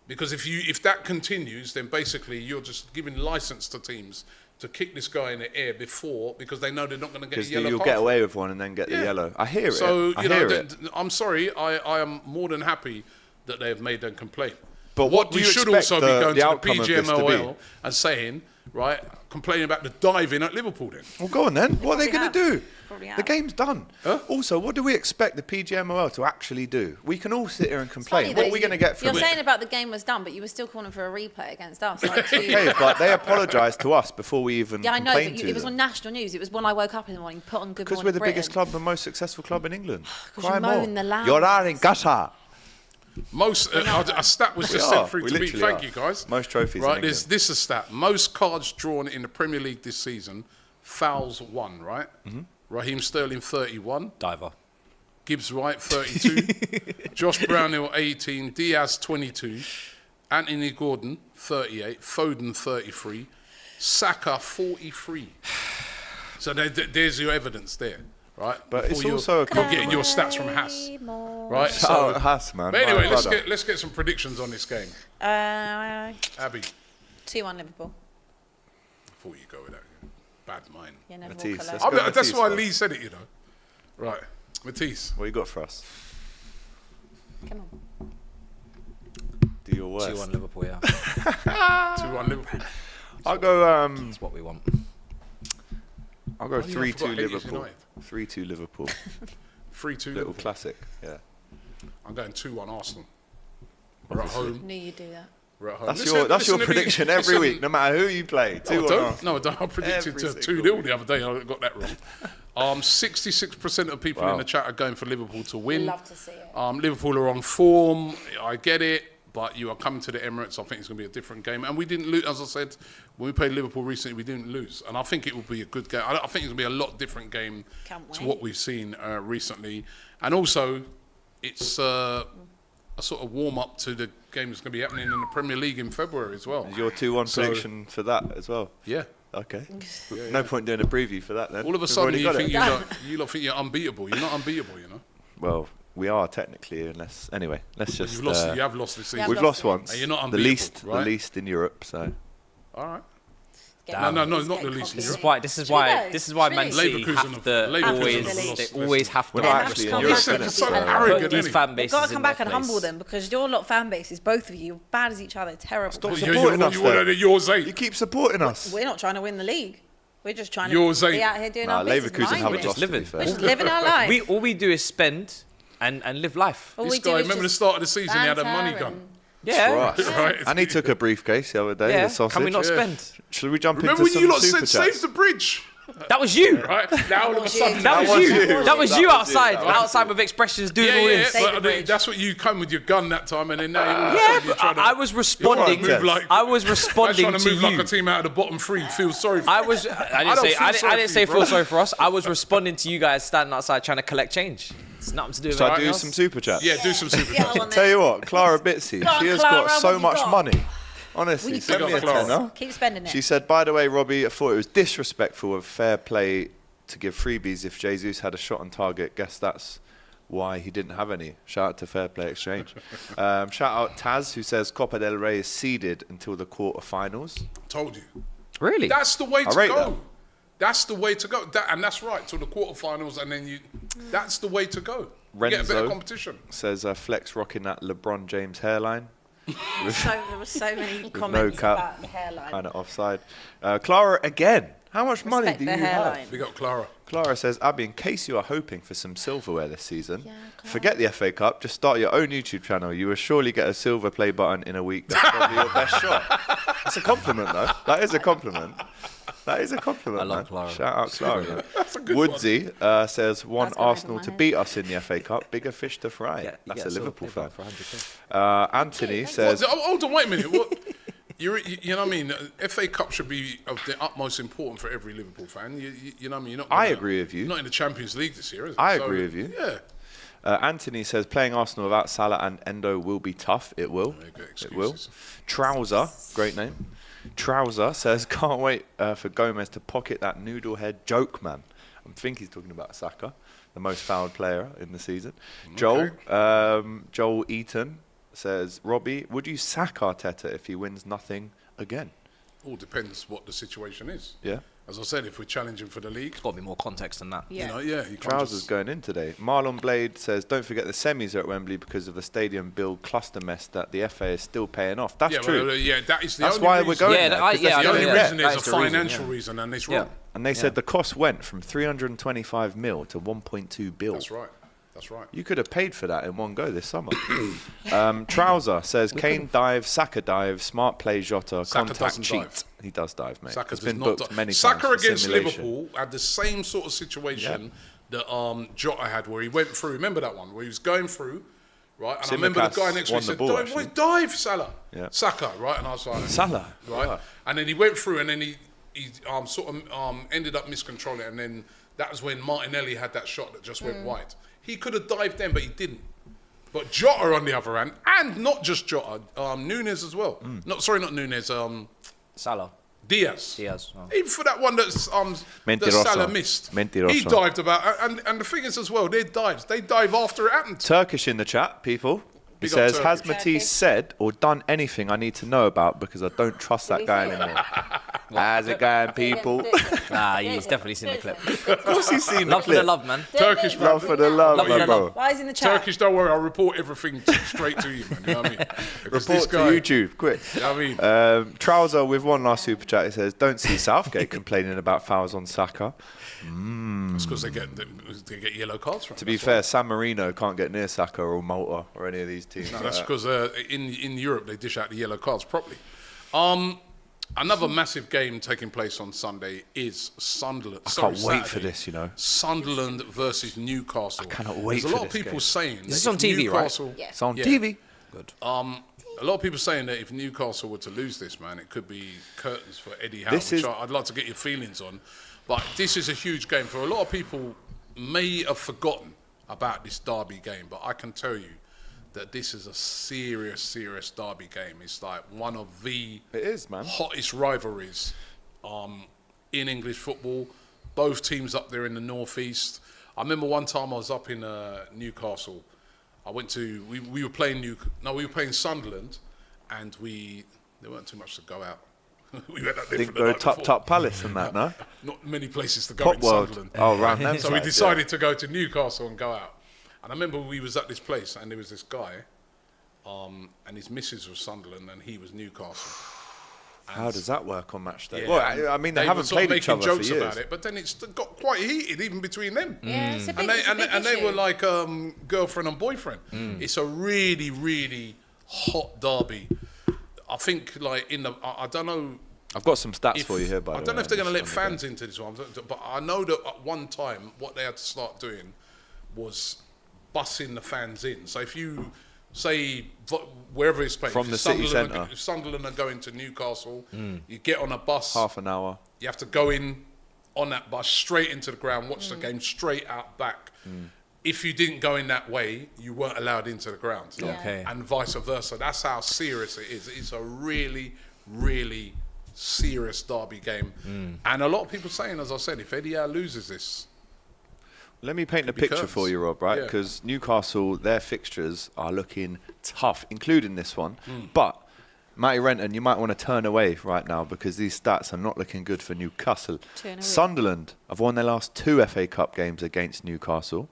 Because if that continues, then basically you're just giving license to teams to kick this guy in the air because they know they're not going to get a Because yellow you'll card. get for it. away with one and then get the Yeah. yellow. I hear it. So, I you know, hear it. I'm sorry, I am more than happy that they have made them complaint. But what do we you should expect also be the going to the outcome of this to be? PGMOL and saying, right, complaining about the diving at Liverpool then. Well, go on then. What are they probably going to have. do? Probably The have. game's done. Huh? Also, what do we expect the PGMOL to actually do? We can all sit here and complain. Funny What though, are we going to get You're from it? saying about the game was done, but you were still calling for a replay against us. Like Okay, but they apologised to us before we even yeah, I know, complained but to it was on them. national news. It was when I woke up in the morning, put on Good Because Morning we're the Britain. biggest club and most successful club in England. 'Cause you Cry more. moan the loudest. You're in casa. Most a stat was We just are. sent through We to me. literally Thank are. you, guys. Most trophies in Right, England. this is a stat. Most cards drawn in the Premier League this season. Fouls 1, right? Mm-hmm. Raheem Sterling 31. Diver. Gibbs White 32. Josh Brownhill 18. Diaz 22. Anthony Gordon 38. Foden 33. Saka 43. So there's your evidence there, right? But it's Before also a you're getting your stats from Haas, right? Shout out Haas, man. But anyway, my let's brother. get some predictions on this game. 2-1 Abby, Liverpool. I thought you'd go with that. Bad mind. Yeah, no, Matisse, Walker let's left. go. That's Matisse, why man. Lee said it, you know. Right, Matisse. What you got for us? Come on. Do your worst. 2-1 Liverpool, yeah. 2-1 Liverpool. I'll go. That's what we want. I'll go Oh, yeah, I 3-2 forgot Hayes Liverpool. United. 3-2 Liverpool. 3-2 Little Liverpool. classic. Yeah. I'm going 2-1 Arsenal. We're at home. Knew you'd do that. We're at home. That's Listen, your listen, prediction every listen. week, no matter who you play. No, I 2-1 don't. Arsenal. No, I don't. I predicted Every 2-0 single the other day. I got that wrong. 66% of people Wow. in the chat are going for Liverpool to win. Love to see it. Liverpool are on form. I get it. But you are coming to the Emirates. I think it's going to be a different game. And we didn't lose. As I said, when we played Liverpool recently, we didn't lose. And I think it will be a good game. I think it's going to be a lot different game Can't to wait. what we've seen recently. And also, it's a sort of warm-up to the game that's going to be happening in the Premier League in February as well. Is your 2-1 So- prediction for that as well? Yeah. Okay. No point doing a preview for that then. All of a We've sudden, already you got think it. you lot think you're unbeatable. You're not unbeatable, you know. Well, we are technically, unless anyway. Let's just. You have lost this season. Yeah, we've lost lost once. And you're not the unbeatable, least, right? the least in Europe. So All right. No, He's not the getting least in cocky. Europe. This is Should we why go? Man Should we? City Leverkusen have have- to Leverkusen always, have they always have to We're They not have actually to in come Europe, back You're and so be arrogant, put these innit? fan They've bases got to come in their back and humble place. them because your lot fan bases, both of you, bad as each other, terrible. Stop You're supporting us then. yours ain't. You keep supporting us. We're not trying to win the league. We're just trying Yours to ain't. be out here doing Nah, our business. Leverkusen mind haven't it. just lost, to be living. fair. We're just living our life. All we do is spend and live life. All This we do guy, is remember the just start of the season, he had a banter money gun. and- Yeah. Christ. Right. And he took a briefcase the other day, Yeah. the sausage. Can we not spend? Should we jump Remember into when you some lot super said chats? save the bridge? That was you. Right? Now all of a was sudden. you. That was was you. you. That was That you was outside, you. That was outside you. with expressions doing Yeah, all yeah, this. Save the but bridge. that's what you come with your gun that time, and then now all of a Yeah, sudden you're but trying to. I was responding. You're right, Tess. I was I'm responding trying to to move like you. a team out of the bottom three. Feel sorry for I you. was. I didn't don't say. feel I sorry didn't for say you, feel bro. sorry for us. I was responding to you guys standing outside trying to collect change. It's nothing to do with Shall I anything do else. some super chats? Yeah, do some super Yeah, chats. on Tell there. you what, Clara Bitsy, Go on, she has Clara, got so what much you got? money. Honestly, We send me got a Clara. tenner. Keep spending it. She said, by the way, Robbie, I thought it was disrespectful of fair play to give freebies if Jesus had a shot on target. Guess that's why he didn't have any. Shout out to Fair Play Exchange. Shout out Taz, who says Copa del Rey is seeded until the quarterfinals. Told you. Really? That's the way to rate go. that. That's the way to go. And that's right, till the quarterfinals, and then you. That's the way to go. You get a better Renzo. competition. Says Flex rocking that LeBron James hairline. There were so many No comments cap, about the hairline. kind of offside. Clara again. How much money Respect do the you have? hairline. We got Clara. Clara says, Abby, in case you are hoping for some silverware this season, Yeah, Clara. forget the FA Cup, just start your own YouTube channel. You will surely get a silver play button in a week. That's probably your best shot. That's a compliment, though. That is a compliment. That is a compliment, I love man. Clara. Shout out Clara. That's a good Woodsy says, want That's gonna Arsenal open to my beat us in the FA Cup. Bigger fish to fry. Yeah, you That's get a silver Liverpool play fan. button for 100K. Anthony What, says, hold on, wait a minute. What, you know what I mean? FA Cup should be of the utmost importance for every Liverpool fan. You know what I mean? You're not I gonna- agree with you. You're not in the Champions League this year, is it? I agree with you. Yeah. Anthony says, playing Arsenal without Salah and Endo will be tough. It will. Yeah, good It will. excuses. Trouser, great name. Trouser says, can't wait for Gomez to pocket that noodle head joke man. I think he's talking about Saka, the most fouled player in the season. Joel Eaton says, Robbie, would you sack Arteta if he wins nothing again? All depends what the situation is. Yeah. As I said, if we're challenging for the league, Got to be more context than that. Yeah. you know, yeah, you can't Trousers just, going in today. Marlon Blade says, don't forget the semis are at Wembley because of the stadium build cluster mess that the FA is still paying off. That's yeah, true. well, yeah, that is the That's only why reason. we're going Yeah, there, that- 'cause yeah, that's I The know only Yeah, reason that is is a the reason, financial yeah. reason, and it's Yeah. wrong. And they said the cost went from 325 mil to 1.2 bill. That's right. That's right. You could have paid for that in one go this summer. Trouser says, Kane dive, Saka dive, smart play Jota, Saka contact doesn't cheat. dive. He does dive, mate. Saka It's does been not. booked many Saka times for against simulation. Liverpool had the same sort of situation that Jota had, where he went through. Remember that one where he was going through, right? And I remember the guy next to me won the said, ball, "Dive, actually. boy, dive, Salah." Yeah. Saka, right? And I was like, Salah, right? yeah. And then he went through, and then he sort of ended up miscontrolling, and then that was when Martinelli had that shot that just went wide. He could have dived then, but he didn't. But Jota, on the other hand, and not just Jota, Nunes as well. Not Nunes, Salah. Diaz. Oh. Even for that one that Mentiroso. Salah missed. Mentiroso. He dived about, and the thing is as well, they dive after it happened. Turkish in the chat, people. He Big up says, Turkish. has Matisse said or done anything I need to know about because I don't trust that guy anymore? How's it going, people? Nah, he's definitely seen the clip. Of course he's seen Love the for the clip. love, man. Turkish, man. Love for the love, Love for my the bro. love. Why is in the chat? Turkish, don't worry, I'll report everything straight to you, man. You know what I mean? Because Report to YouTube, quick. You know what I mean? Trouser with one last super chat. He says, don't see Southgate complaining about fouls on Saka. It's because they get yellow cards from. To be fair, San Marino can't get near Saka or Malta or any of these teams. No, that's because in Europe they dish out the yellow cards properly. Another massive game taking place on Sunday is Sunderland. I can't wait for this, you know. Sunderland versus Newcastle. I cannot wait There's a for lot of this people game. saying This is that on if TV, right? Newcastle, Yeah. It's on Yeah. TV. Good. A lot of people saying that if Newcastle were to lose this, man, it could be curtains for Eddie Howe, This which is- I'd like to get your feelings on. But this is a huge game. For a lot of people may have forgotten about this derby game, but I can tell you that this is a serious derby game. It's like one of the It is, man. hottest rivalries in English football. Both teams up there in the northeast. I remember one time I was up in Newcastle. I went to we were playing Sunderland, and there weren't too much to go out. we went up there Didn't for the go night before. Top Palace and that, no? Not many places to go Top in World. Sunderland. Oh, around them So we sides, decided to go to Newcastle and go out. And I remember we was at this place and there was this guy, and his missus was Sunderland and he was Newcastle. And How does that work on match day? yeah, Well, I mean, they were haven't sort of played each making other for jokes years. about it, but then it's got quite heated even between them. Yeah, it's a big, And they, it's a big and they issue. were like girlfriend and boyfriend. It's a really, really hot derby. I think like I don't know. I've got some stats for you here, by the way. I don't know if they're going to let just on the fans into this one, but I know that at one time what they had to start doing was bussing the fans in. So if you say wherever it's playing, From if the city Sunderland centre. if Sunderland are going to Newcastle, you get on a bus. half an hour. You have to go in on that bus straight into the ground, watch the game straight out back. If you didn't go in that way, you weren't allowed into the ground. Yeah. Okay. And vice versa. That's how serious it is. It's a really, really serious derby game. And a lot of people saying, as I said, if Eddie Howe loses this, Let me paint a be picture curtains. for you, Rob, right? Yeah. Because Newcastle, their fixtures are looking tough, including this one. But, Matty Renton, you might want to turn away right now because these stats are not looking good for Newcastle. Turn away. Sunderland have won their last 2 FA Cup games against Newcastle.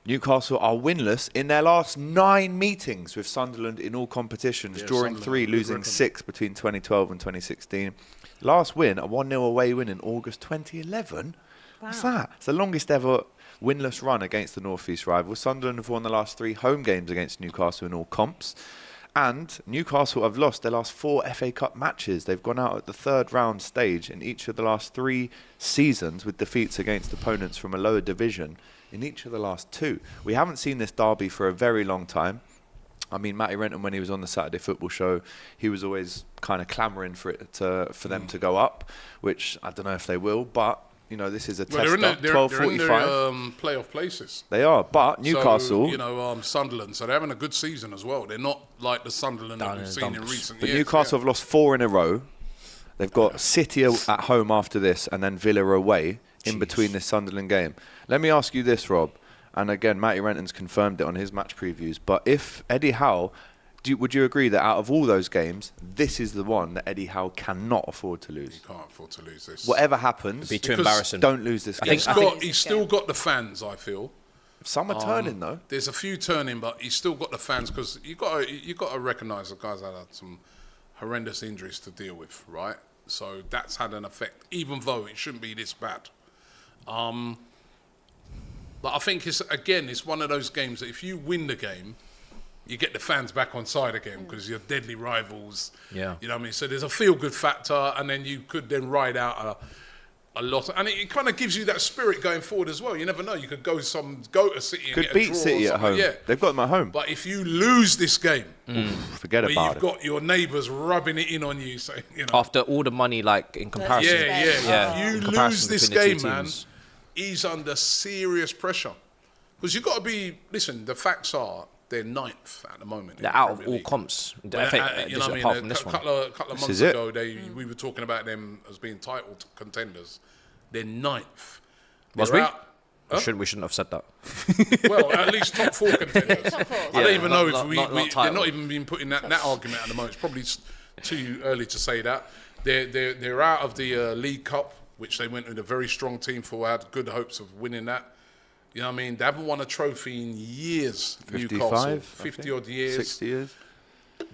Newcastle are winless in their last 9 meetings with Sunderland in all competitions, Yeah, drawing Sunderland, 3, good losing record. 6 between 2012 and 2016. Last win, a 1-0 away win in August 2011. What's that? It's the longest ever winless run against the North East rival. Sunderland have won the last 3 home games against Newcastle in all comps. And Newcastle have lost their last 4 FA Cup matches. They've gone out at the 3rd round stage in each of the last 3 seasons with defeats against opponents from a lower division in each of the last 2. We haven't seen this derby for a very long time. I mean, Matty Renton, when he was on the Saturday Football Show, he was always kind of clamouring for them to go up, which I don't know if they will, but you know, this is a test up. 12:45. they're in the playoff places. They are, but Newcastle. So, you know, Sunderland. So they're having a good season as well. They're not like the Sunderland Down that in we've the seen in dumps. recent But years. Newcastle have lost 4 in a row. They've got City at home after this, and then Villa away in between this Sunderland game. Let me ask you this, Rob. And again, Matty Renton's confirmed it on his match previews. But if Eddie Howe, would you agree that out of all those games, this is the one that Eddie Howe cannot afford to lose? You can't afford to lose this. Whatever happens, It'd be too Because embarrassing. don't lose this game. He's still got the fans, I feel. Some are turning though. There's a few turning, but he's still got the fans because you got to recognise the guys had some horrendous injuries to deal with, right? So that's had an effect, even though it shouldn't be this bad. But I think it's one of those games that if you win the game, you get the fans back on side again because you're deadly rivals. Yeah. You know what I mean? So there's a feel-good factor, and then you could then ride out a lot. And it kind of gives you that spirit going forward as well. You never know. You could go to City and Could get a beat draw or City at something. home. Yeah. They've got them at home. But if you lose this game, Forget where about you've it. got your neighbours rubbing it in on you, saying, you know, After all the money, like in comparison. yeah. Yeah. If you Comparison lose this between the game, two man, teams. he's under serious pressure. Because you've got to be, listen, the facts are they're 9th at the moment. in They're the out of Premier all League. comps. Well, you know what I mean? Apart from this one. couple of months is it. ago, we were talking about them as being title contenders. They're 9th. Was They're we? out- We shouldn't have said that. Well, at least top 4 contenders. Top 4. I don't even know if not they're title. not even been putting that argument at the moment. It's probably too early to say that. They're out of the League Cup, which they went with a very strong team for. Had good hopes of winning that. You know what I mean? They haven't won a trophy in years. 55, Newcastle, I 50 think. odd years. 60 years.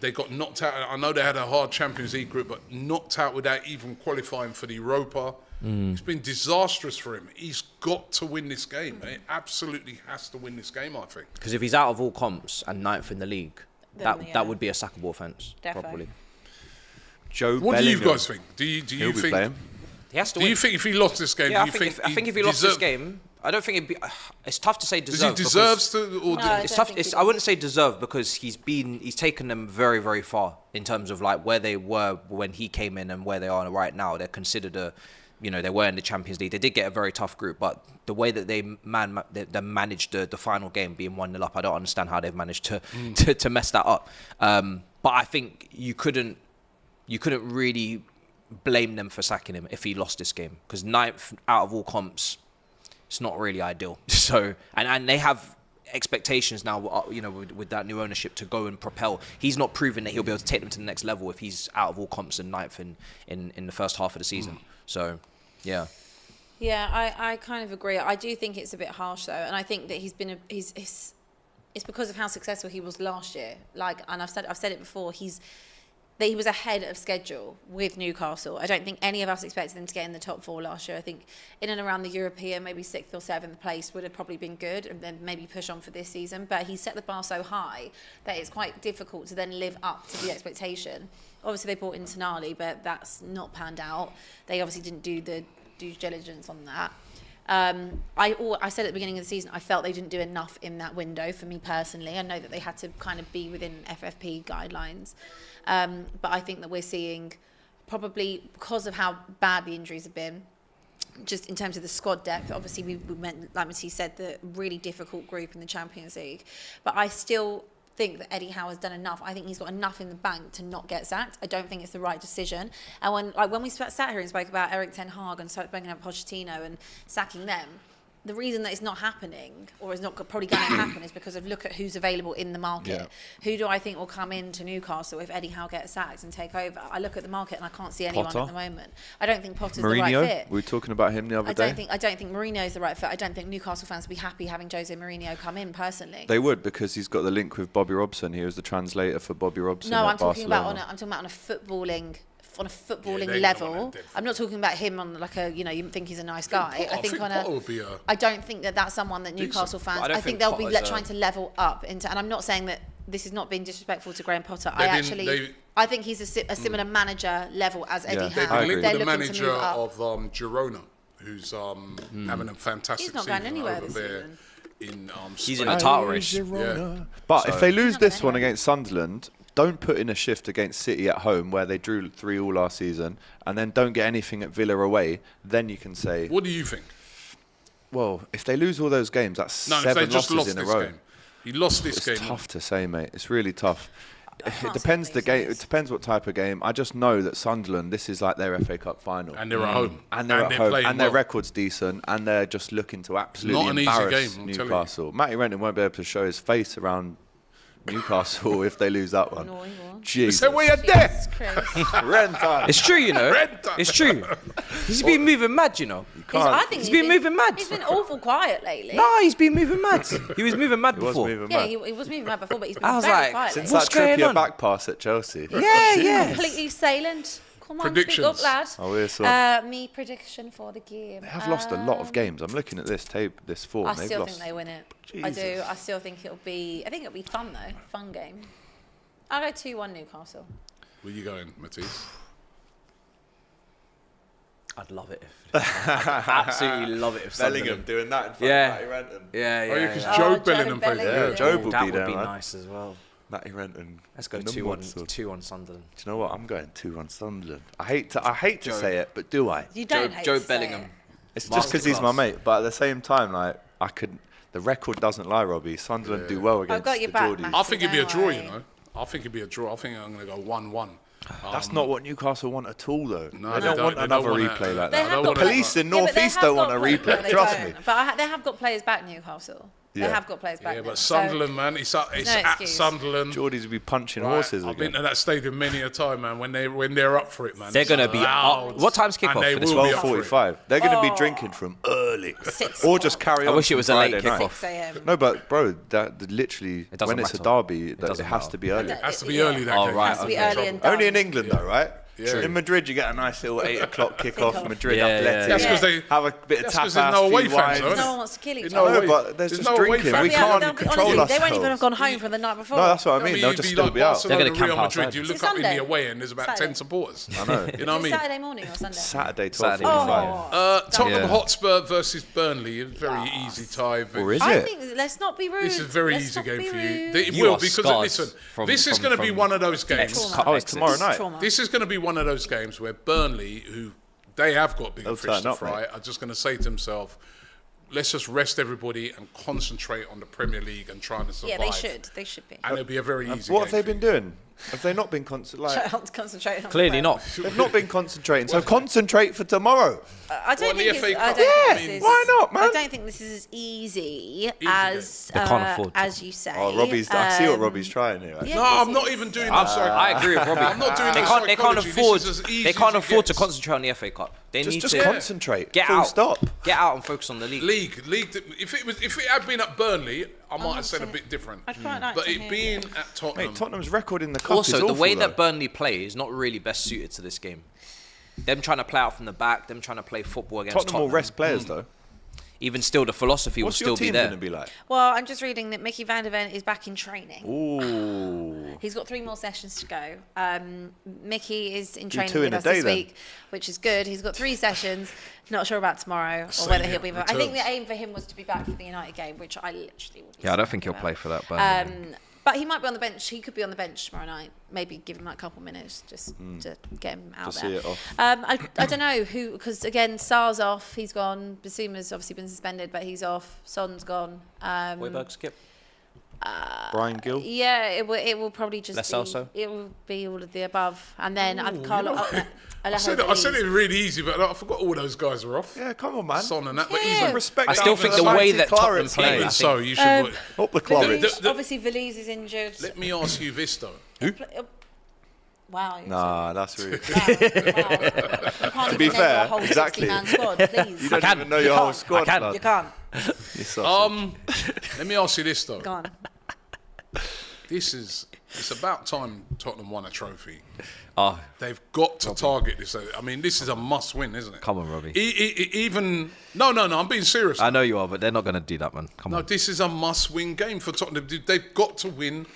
They got knocked out. I know they had a hard Champions League group, but knocked out without even qualifying for the Europa. It's been disastrous for him. He's got to win this game. He absolutely has to win this game, I think. Because if he's out of all comps and 9th in the league, Then, yeah. that would be a sackable offence. Defo. Probably. Joe What do you Bellingham. guys think? Do you He'll be think? playing. He has to Do win. you think if he lost this game, Yeah, do you I think if he lost this game, I don't think it'd be. It's tough to say does deserve. he deserves to? Or No, It's I tough. don't think It's, he I wouldn't say deserve because he's taken them very, very far in terms of like where they were when he came in and where they are right now. They're considered they were in the Champions League. They did get a very tough group, but the way that they managed the final game being 1-0 up, I don't understand how they've managed to mess that up. But I think you couldn't really blame them for sacking him if he lost this game because 9th out of all comps. It's not really ideal. So, and they have expectations now, with that new ownership to go and propel. He's not proven that he'll be able to take them to the next level if he's out of all comps and ninth in the first half of the season. So, yeah. Yeah, I kind of agree. I do think it's a bit harsh though, and I think that it's because of how successful he was last year. And I've said it before. He was ahead of schedule with Newcastle. I don't think any of us expected them to get in the top 4 last year. I think in and around the European, maybe 6th or 7th place would have probably been good, and then maybe push on for this season. But he set the bar so high that it's quite difficult to then live up to the expectation. Obviously, they brought in Tonali, but that's not panned out. They obviously didn't do the due diligence on that. I said at the beginning of the season, I felt they didn't do enough in that window for me personally. I know that they had to kind of be within FFP guidelines. But I think that we're seeing, probably because of how bad the injuries have been, just in terms of the squad depth, obviously we meant, like Matisse said, the really difficult group in the Champions League. But I still think that Eddie Howe has done enough. I think he's got enough in the bank to not get sacked. I don't think it's the right decision. And when we sat here and spoke about Eric Ten Hag and started bringing up Pochettino and sacking them, the reason that it's not happening, or is not probably going to happen, is because of look at who's available in the market. Yeah. Who do I think will come into Newcastle if Eddie Howe gets sacked and take over? I look at the market and I can't see anyone Potter? at the moment. I don't think Potter's Mourinho? the right fit. We were talking about him the other day. I don't think Mourinho is the right fit. I don't think Newcastle fans would be happy having Jose Mourinho come in personally. They would, because he's got the link with Bobby Robson. He was the translator for Bobby Robson. No, at I'm talking about Barcelona. on a footballing they level. I'm not talking about him on you think he's a nice guy. I think Potter would be I don't think that that's someone that Newcastle fans. I think they'll be trying to level up into. And I'm not saying that this is not being disrespectful to Graham Potter. I think he's a similar manager level as Eddie Howe. They've been linked with the looking manager to move up. of Girona, who's having a fantastic He's not season going anywhere over this there season. He's in a title race. Yeah. But if they lose this one against Sunderland, don't put in a shift against City at home, where they drew 3-3 last season, and then don't get anything at Villa away. Then you can say, what do you think? well, if they lose all those games, that's 7 losses in a row. He lost this game. It's tough to say, mate. It's really tough. It depends the game. It depends what type of game. I just know that Sunderland, this is like their FA Cup final, and they're at home, and they're at home, and their record's decent, and they're just looking to absolutely embarrass Newcastle. Matty Renton won't be able to show his face around Newcastle if they lose that one. No, he won't. Jesus. So we are dead. Renton. It's true, It's true. He's been moving mad, I think he's been moving mad. He's been awful quiet lately. No, he's been moving mad. He was moving mad before. He was moving mad before, but he's been I was very like, quiet. Since lately. that Trippier back pass at Chelsea. Yeah. Completely silent. Come on, Predictions. speak up, lad. Oh, we're so. Me prediction for the game. They have lost a lot of games. I'm looking at this form. I They've still lost. think they win it. Jesus. I do. I still think it'll be. I think it'll be fun though. Fun game. I'll go 2-1 Newcastle. Where you going, Matisse? I'd love it absolutely love it if Bellingham doing that in front of Matty Renton. Yeah. Because Joe Bellingham plays there. Yeah, Joe will that be would there. be man. nice as well. Matty Renton. Let's go 2-1 Sunderland. Do you know what? I'm going 2-1 Sunderland. I hate to say it, but do I? You don't hate Joe to say Bellingham. it. It's just because he's my mate. But at the same time, the record doesn't lie, Robbie. Sunderland do well against got your the back, Geordies. man. I think it'd be a draw, worry. I think it'd be a draw. I think I'm going to go 1-1. That's not what Newcastle want at all, though. No, they they don't don't. want They another don't want replay like They that. have The got police in North East don't want a replay. Trust me. But they have got players back, Newcastle. They have got players back. Yeah, now. but Sunderland, man, it's at excuse. Sunderland. Geordies will be punching Right, horses I've again. been to that stadium many a time, man. When they're up for it, man. They're It's going to be loud, up. What time's and kickoff they for this will one? be up for it. 12:45. They're going to be drinking from early, 6 or just carry on. I wish it from was a late Friday night. kickoff. 6 a.m. No, but bro, literally, It doesn't when it's a matter. derby, it doesn't has matter. to be early. It has to be early that Oh, game. right, It has to be okay. early and done. Only in England, though, right? Yeah. In Madrid, you get a nice little 8 o'clock kickoff. Madrid Yeah, Athletic. That's because they have a bit of that's tapas, 'cause there's no away few fans, wines. though, isn't No it? one wants to kill each There's other. no No, away- but there's there's just no away drinking. fans. We can't control honestly, ourselves. they won't even have gone home from the night before. No, that's what I I mean. mean, They'll you'd just be still like be out. They're Barcelona, gonna camp Real Madrid. outside. You Is look it up in the Sunday? away end, there's about Saturday? 10 supporters. I know. You know what I mean? Saturday morning or Sunday? Saturday, Saturday. 12:45. Tottenham Yeah. Hotspur versus Burnley, a very easy tie. Or is I it? think let's not be rude. This is a very Let's easy not game be for you. rude. It You will, are because scarred listen, from- this is from- going to be from one of those games. ex-cup Oh, it's exits. tomorrow night. Trauma. This is going to be one of those games where Burnley, who they have got bigger They'll fish turn to up, fry, mate. are just going to say to themselves, let's just rest everybody and concentrate on the Premier League and trying to survive. Yeah, they should. They should be. And it'll be a very easy What game have they for been you. doing? Have they not been concentrating? Concentrating on Clearly the not. They've not been concentrating. So concentrate for tomorrow. I don't Well, think the it's, FA I Cup, don't I think mean, this is, why not, man? I don't think this is as easy as They can't afford to. as you say. Oh, Robbie's. I see what Robbie's trying here. yeah. No, I'm not even doing that. I agree with Robbie. I'm not doing They that can't. They can't psychology. afford. This is as easy They can't as it afford to gets. concentrate on the FA Cup. They need Just to concentrate. get Full out. stop. Get out and focus on the league. League. If it had been at Burnley, I might have said a saying- bit different. I'd quite like But to it hear being you. at Tottenham, Mate, Tottenham's record in the cup is Also, the awful, way though. that Burnley play is not really best suited to this game. Them trying to play out from the back, them trying to play football against Tottenham Tottenham. will rest players though. Even still, the philosophy What's will your still be team there. going to be like? Well, I'm just reading that Mickey van der Ven is back in training. Ooh. He's got 3 more sessions to go. Mickey is in Do training 2 with in a us day this then? week, which is good. He's got 3 sessions. Not sure about tomorrow or Same whether here, he'll be. I think returns. the aim for him was to be back for the United game, which I literally will be. Yeah, I don't think he'll about. play for that Burnley. But he might be on the bench. He could be on the bench tomorrow night. Maybe give him like a couple minutes just to get him out To there. see it off. I don't know who, because again, Sar's off. He's gone. Basuma's obviously been suspended, but he's off. Son's gone. Højbjerg skip. Brian Gill. Yeah, it will probably just Lo be. Celso? It will be all of the above, and then Carlo. I said it really easy, but I forgot all those guys were off. Yeah, come on, man. Son and that, but Yeah. even Respect. I still that think for the way mighty that Tottenham Clarets, play- mate. I even think- so, you should. Up the Clarets. Veliz, obviously, Veliz is injured. Let me ask you this though. Wow. you're Nah, that's rude. so- wow. You can't To be even name fair, your whole exactly. 60-man squad, please. You don't can. even know your whole can't. squad. I can. lad. You can't. You sausage. Let me ask you this though. Go on. It's about time Tottenham won a trophy. Oh, They've got to target this. I mean, this is a must-win, isn't it? come on, Robbie. Even no, I'm being serious. I know you are, but they're not going to do that, man. Come No, on. this is a must-win game for Tottenham. They've got to win.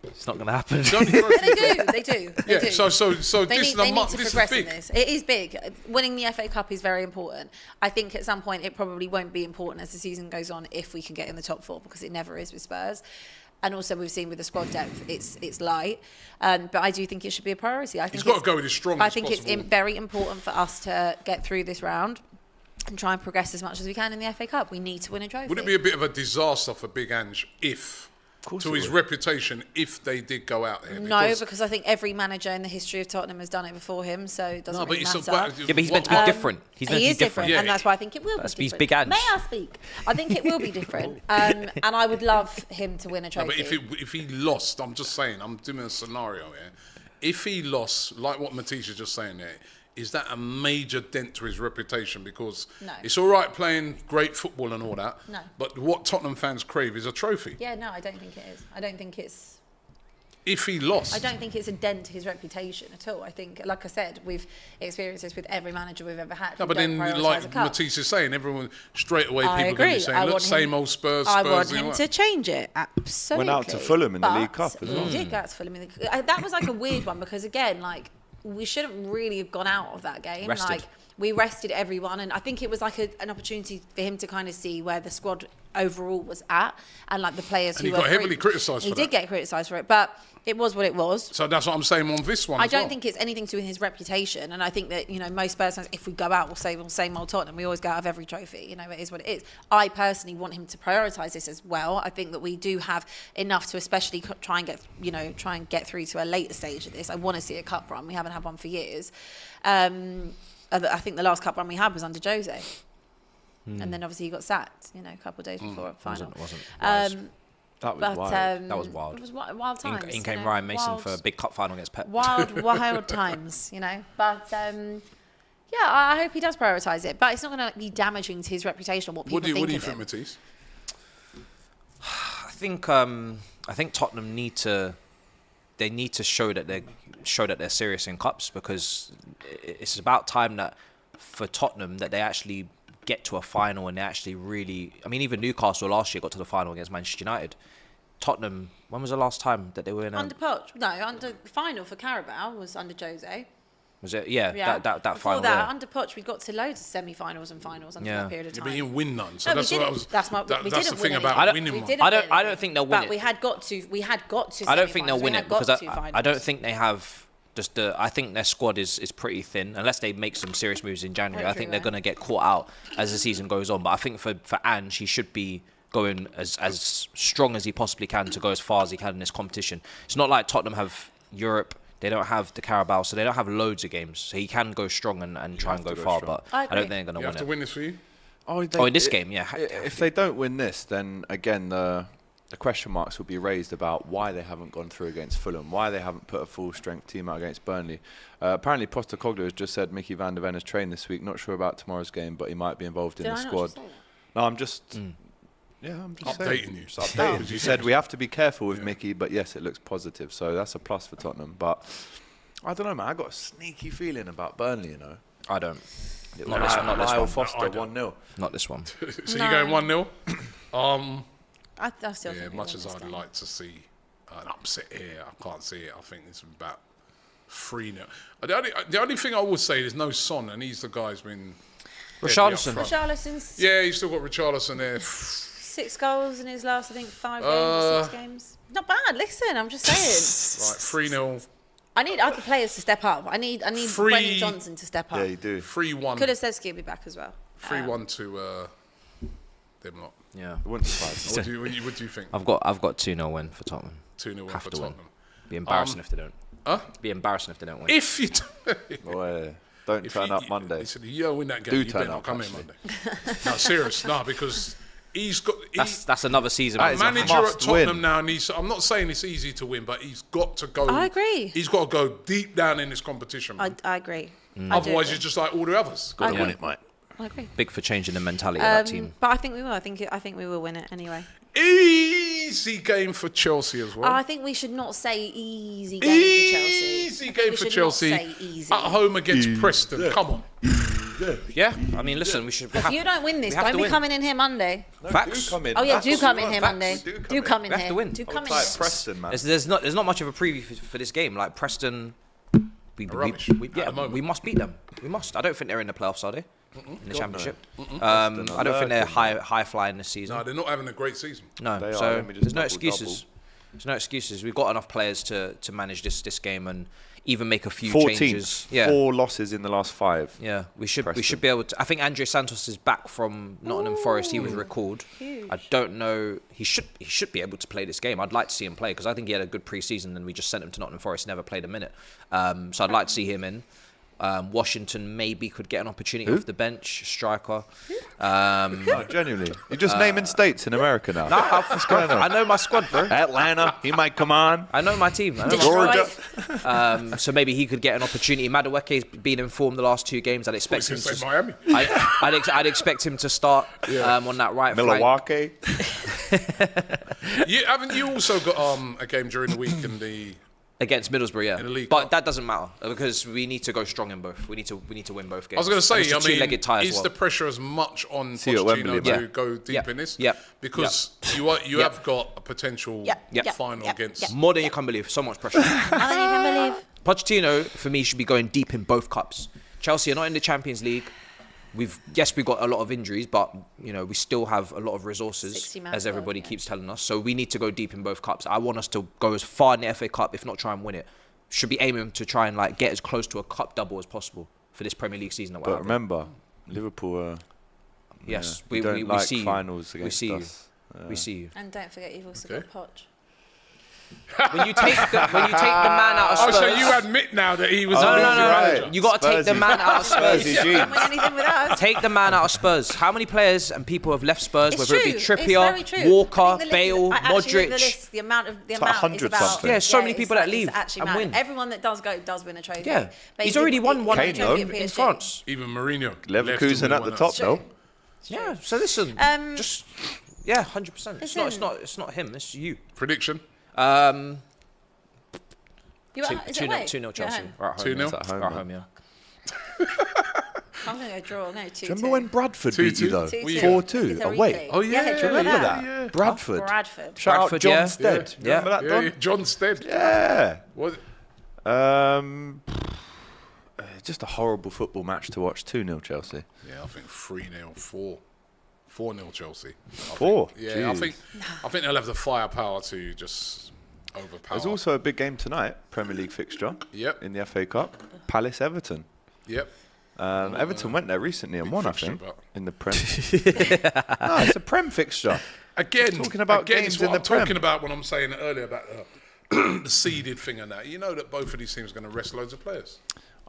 It's not going to happen. The only trophy- They do. yeah. do. So They this need, is a they need must. to This is progress in big. this. It is big. Winning the FA Cup is very important. I think at some point it probably won't be important as the season goes on if we can get in the top 4, because it never is with Spurs. And also we've seen with the squad depth, it's light. But I do think it should be a priority. I think He's got to go with as strong as I think possible. it's very important for us to get through this round and try and progress as much as we can in the FA Cup. We need to win a trophy. Would it be a bit of a disaster for Big Ange if, to his reputation, if they did go out there? No, because I think every manager in the history of Tottenham has done it before him, so it doesn't really matter. Yeah, but he's meant to be different. He's meant He to is be different, Yeah. and that's why I think it will be He's different. Big Ange. May I speak? I think it will be different, and I would love him to win a No, trophy. but if he lost, I'm just saying, I'm doing a scenario here. If he lost, like what Matisse is just saying there, is that a major dent to his reputation? Because No. it's all right playing great football and all that, No. but what Tottenham fans crave is a trophy. Yeah, no, I don't think it is. I don't think it's a dent to his reputation at all. I think, like I said, we've experienced this with every manager we've ever had. No, who but don't then, prioritise a like cup. Matisse is saying, everyone straight away, I people are going to be agree. saying, I look, want same him- old Spurs. I Spurs, want you know him what? to change it. Absolutely. Went out to Fulham in the League But Cup as well. He did go out to Fulham in the. That was like a weird one because again, like we shouldn't really have gone out of that game. Rested. Like we rested everyone, and I think it was like an opportunity for him to kind of see where the squad overall was at, and like the players And who he were got heavily free. criticised He for did that. get criticised for it, but it was what it was. So that's what I'm saying on this one. I as don't well. think it's anything to do with his reputation, and I think that most Spurs fans, if we go out, we'll say same old Tottenham. We always go out of every trophy. It is what it is. I personally want him to prioritise this as well. I think that we do have enough to especially try and get through to a later stage of this. I want to see a cup run. We haven't had one for years. I think the last cup run we had was under Jose, and then obviously he got sacked. A couple of days before final. Wasn't wise. That was But wild. That was wild. It was wild times. In came Ryan Mason wild, for a big cup final against Pep. wild times, But yeah, I hope he does prioritise it. But it's not going to be damaging to his reputation or what people What do you think think, of him. Matisse? I think Tottenham need to show that they're serious in cups, because it's about time that for Tottenham that they actually get to a final and they actually really. I mean, even Newcastle last year got to the final against Manchester United. Tottenham, when was the last time that they were in a? Under Poch, no, under final for Carabao was under Jose. Was it? Yeah, Yeah, that Before final. that, yeah. under Poch, we got to loads of semi-finals and finals under Yeah. that period of Yeah, time. but he didn't win none. So No, we that's what I didn't. was. That's my- we that's didn't the thing win about any. winning We one. didn't I win don't any. think they'll win But it. we had got to. I don't think they'll semi-finals. win We it had got because to I finals. don't think they have just the. I think their squad is pretty thin unless they make some serious moves in January. Very I think true, they're though. going to get caught out as the season goes on. But I think for Ange, he should be going as strong as he possibly can to go as far as he can in this competition. It's not like Tottenham have Europe. They don't have the Carabao, so they don't have loads of games. So he can go strong and try and go far, but I don't think they're going to win it. You have to win this for you? In this game, yeah. If they don't win this, then again the question marks will be raised about why they haven't gone through against Fulham, why they haven't put a full-strength team out against Burnley. Apparently, Postecoglou has just said Mickey van der Ven has trained this week. Not sure about tomorrow's game, but he might be involved in the squad. No, I'm just... Yeah, I'm just updating you. Just updating. You said we have to be careful with Mickey, but yes, it looks positive. So that's a plus for Tottenham. But I don't know, man. I got a sneaky feeling about Burnley, you know. I don't. Not this one. Lyle Foster, 1-0. Not this one. So you're going 1-0? I still think much as I'd like to see an upset here, I can't see it. I think it's about 3-0. The only thing I would say, there's no Son, and he's the guy who's been... Richarlison's... Yeah, he's still got Richarlison there. 6 goals in his last, I think, 5 games or 6 games. Not bad. Listen, I'm just saying. Right, 3-0. I need other players to step up. I need Brennan Johnson to step up. Yeah, you do. 3-1. Kulusevski will be back as well. 3-1 to them lot. Yeah. It wouldn't surprise me. What do you think? I've got 2-0 win for Tottenham. 2-0 win Have for to win. Tottenham. Be embarrassing if they don't. Huh? Be embarrassing if they don't win. If you do. Boy, don't turn up Monday. Listen, you don't win that game, Do you turn better not up, come in actually. Monday. No, serious. No, because he's got... That's another season. A manager at must Tottenham win. now, and I'm not saying it's easy to win, but he's got to go... I agree. He's got to go deep down in this competition. Man. I agree. Otherwise, you're just like all the others. Got to win it, mate. I agree. Big for changing the mentality of that team. But I think we will. I think we will win it anyway. Easy game for Chelsea as well. I think we should not say easy game for Chelsea. Easy game We for should Chelsea. not say easy. At home against Preston. Come on. Yeah, I mean, listen, we should... If you don't win this, have don't to be win. coming in here Monday. Facts. Do come in. Oh yeah, Facts. do come in here Facts. Monday. Do come in We have here. to win. Do come in Like here. Preston, man. There's not much of a preview for this game. Like Preston, Rubbish at the moment. we must beat them. We must. I don't think they're in the playoffs, are they? In the Championship. I don't think they're high flying this season. No, they're not having a great season. No, They are. so Let me just there's no double. excuses. There's no excuses. We've got enough players to manage this game and even make a few 14th. changes. Yeah. 4 losses in the last 5. Yeah, we should Preston. be able to. I think Andre Santos is back from Nottingham Forest. He was recalled. Huge. I don't know. He should be able to play this game. I'd like to see him play because I think he had a good pre-season and we just sent him to Nottingham Forest. Never played a minute. So I'd like to see him in. Washington maybe could get an opportunity off the bench. Striker. No, genuinely. You're just naming states in America now. What's going on? I know my squad, bro. Atlanta, he might come on. I know my team. I know Destroy. so maybe he could get an opportunity. Madueke's been informed the last 2 games. I'd expect him Say to. Miami. I'd expect him to start on that right flank. Milwaukee. Haven't you also got a game during the week in the... Against Middlesbrough, yeah. In the League But Cup. that doesn't matter because we need to go strong in both. We need to win both games. I was going to say, And it's a two-legged tie as is well. the pressure as much on See you at Wembley, Pochettino to mate. go deep Yep. in this? Yep. Because you have got a potential final against... More than you can believe. So much pressure. More than you can believe. Pochettino, for me, should be going deep in both cups. Chelsea are not in the Champions League. We've got a lot of injuries, but we still have a lot of resources, 60-man as everybody squad, yeah. keeps telling us. So we need to go deep in both cups. I want us to go as far in the FA Cup, if not try and win it. Should be aiming to try and get as close to a cup double as possible for this Premier League season that we're But having. remember, Liverpool Yes, we we like see you. finals We against see you. us. We see you. And don't forget, you've also Okay. got Poch. When you take the man out of Oh, Spurs, so you admit now that he was no, a no, losing no, manager. no. You got to take the Spursy. man out of Spurs. Spursy Don't jeans. win anything with us. Take the man out of Spurs. How many players and people have left Spurs, It's whether it be true. It's very Trippier, true. Walker, I think the list- Bale, I actually think the Modric? list, the amount is 100 about... something. Yeah, so many it's people that it's leave actually and mad. win. Everyone that does win a trophy. Yeah, But he's he already did- won he one won a Kane, trophy though, at in PSG. France. Even Mourinho. Leverkusen at the top, though. Yeah, so listen, just 100%. Listen. It's not him. It's you. Prediction? You are, is it away? 2-0 You're Chelsea. at home? Right home. 2-0? yeah. It's at home, Right man. home, yeah. I'm going to go draw. I'm going to 2-2. Remember when Bradford beat you, 2-2? though? 2-2. 4-2 It's away. Origi. Oh, yeah. do you Do you remember Remember that? that? Bradford. Bradford. Shout out Bradford, John yeah. Stead. Yeah. Remember that, Don? Yeah, John Stead. Yeah. What? Just a horrible football match to watch. 2-0 Chelsea. Yeah, I think 3-0, 4-0 Chelsea. 4? Yeah, Jeez. I think they'll have the firepower to just overpower. There's also a big game tonight, Premier League fixture. Yep. In the FA Cup. Palace Everton. Yep. Everton went there recently and big won, I fixture, think, but- in the Prem. No, it's a Prem fixture. Again, talking about games it's what in the I'm talking Prem. about when I'm saying it earlier about the seeded thing and that. You know that both of these teams are going to rest loads of players.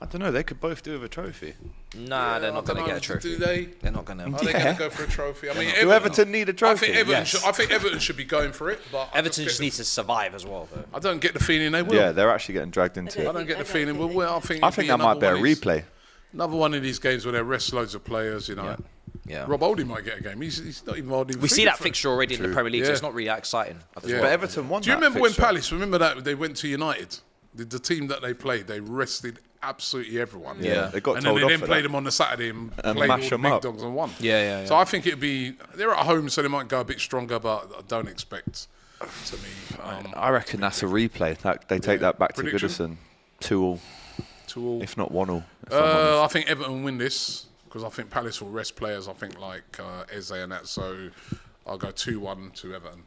I don't know. They could both do with a trophy. Nah, they're not going to get a trophy. Do they? They're not going to. Are they going to go for a trophy? I mean, Do Everton need a trophy? I think Everton should be going for it, but Everton just needs to survive as well, though. I don't get the feeling they will. Yeah, they're actually getting dragged into I it. don't get the feeling. Well, I think I think that might be a replay. Another one of these games where they rest loads of players. You know, Yeah. Rob Holding might get a game. He's not even holding. We see that fixture already in the Premier League, so Yeah. it's not really that exciting. Yeah. But Everton won. Do you that remember when fixture. Palace? Remember that they went to United. The team that they played, they rested absolutely everyone. Yeah. They got and told then they off then for played that. them on the Saturday and played all mash the them big up. dogs and won. Yeah. So I think it'd be they're at home, so they might go a bit stronger, but I don't expect to me. I reckon that's a replay. They take that back to Prediction? Goodison. 2-2, 2-2. if not 1-1. I think Everton win this because I think Palace will rest players. I think like Eze and that. So I'll go 2-1 to Everton.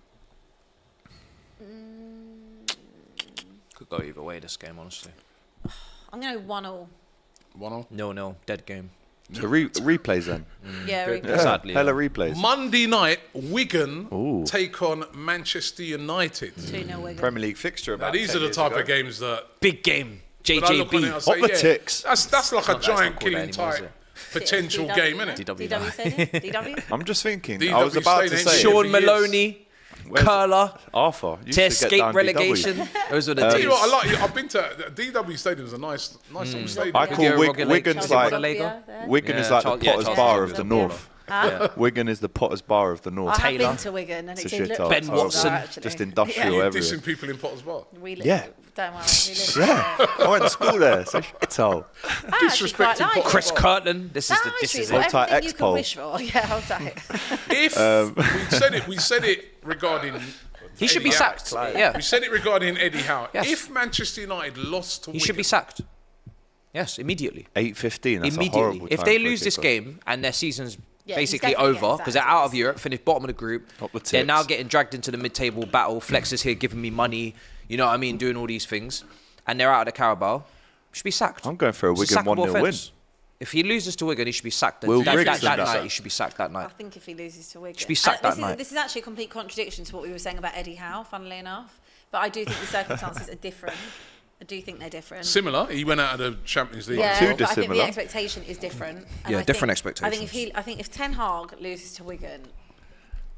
Could go either way this game, honestly. I'm going to go 1-1. 1-0. 0-0, dead game. So replays then. Yeah, Good. replay. Sadly, Hella replays. Monday night, Wigan Ooh. take on Manchester United. 2-0 Wigan. Premier League fixture. Now About these 10 are the years type ago. of games that. Big game. When I look on it, I JJB. say, Hot the ticks. That's like a Let's not giant call it killing anymore, is type it? potential DW, game, no? isn't it? DW Stadium? DW? I'm just thinking. DW I was about to Stadium. say. Sean Sean for years. Maloney, Where's Curler, Arthur used to get escape down DW. relegation. Those were the Tell days. you what, I like. I've been to DW Stadium's a nice little stadium. I Could call you Wig- regulate Wigan's Chelsea like Lego? Wigan is Yeah, like Charles- the yeah, Potter's Charles Bar Chelsea of the Lego. North. Wigan is the Potter's Bar of the North. I have Taylor. been to Wigan and It's a it did shithole. look Ben like Watson. that, actually. Just industrial Yeah. You're everywhere. dissing people in Potter's Bar. We live, Yeah. Don't worry, we live Yeah, I went to school there. So shithole. I actually quite Disrespecting like Potter. Chris it. Kirtland. This is That it. Hold tight, everything you X-Pole. can wish for. Yeah, hold tight. If we said it regarding. He should be Eddie sacked. Howe. Yeah, We said it regarding Eddie Howe. Yes. If Manchester United lost to he Wigan, should be sacked. Yes, immediately. 8:15. That's a Immediately. horrible If time they for a lose this kickoff. game and their season's Yeah, he's basically definitely over getting because they're sacked. out of Europe, finished bottom of the group, Up the they're now tits. getting dragged into the mid-table battle. Flex is here giving me money, you know what I mean, doing all these things, and they're out of the Carabao. Should be sacked. I'm going for a It's Wigan sackable 1-0 win. offence. If he loses to Wigan, he should be sacked. Will that Griggs that be night, sacked? he should be sacked that I night. think if he loses to Wigan. Should be sacked that night. This is actually a complete contradiction to what we were saying about Eddie Howe, funnily enough. But I do think the circumstances are different. I do think they're different. similar. He went out of the Champions League. Yeah, too but I think the dissimilar. expectation is different. Yeah, I different think, expectations. I think if Ten Hag loses to Wigan,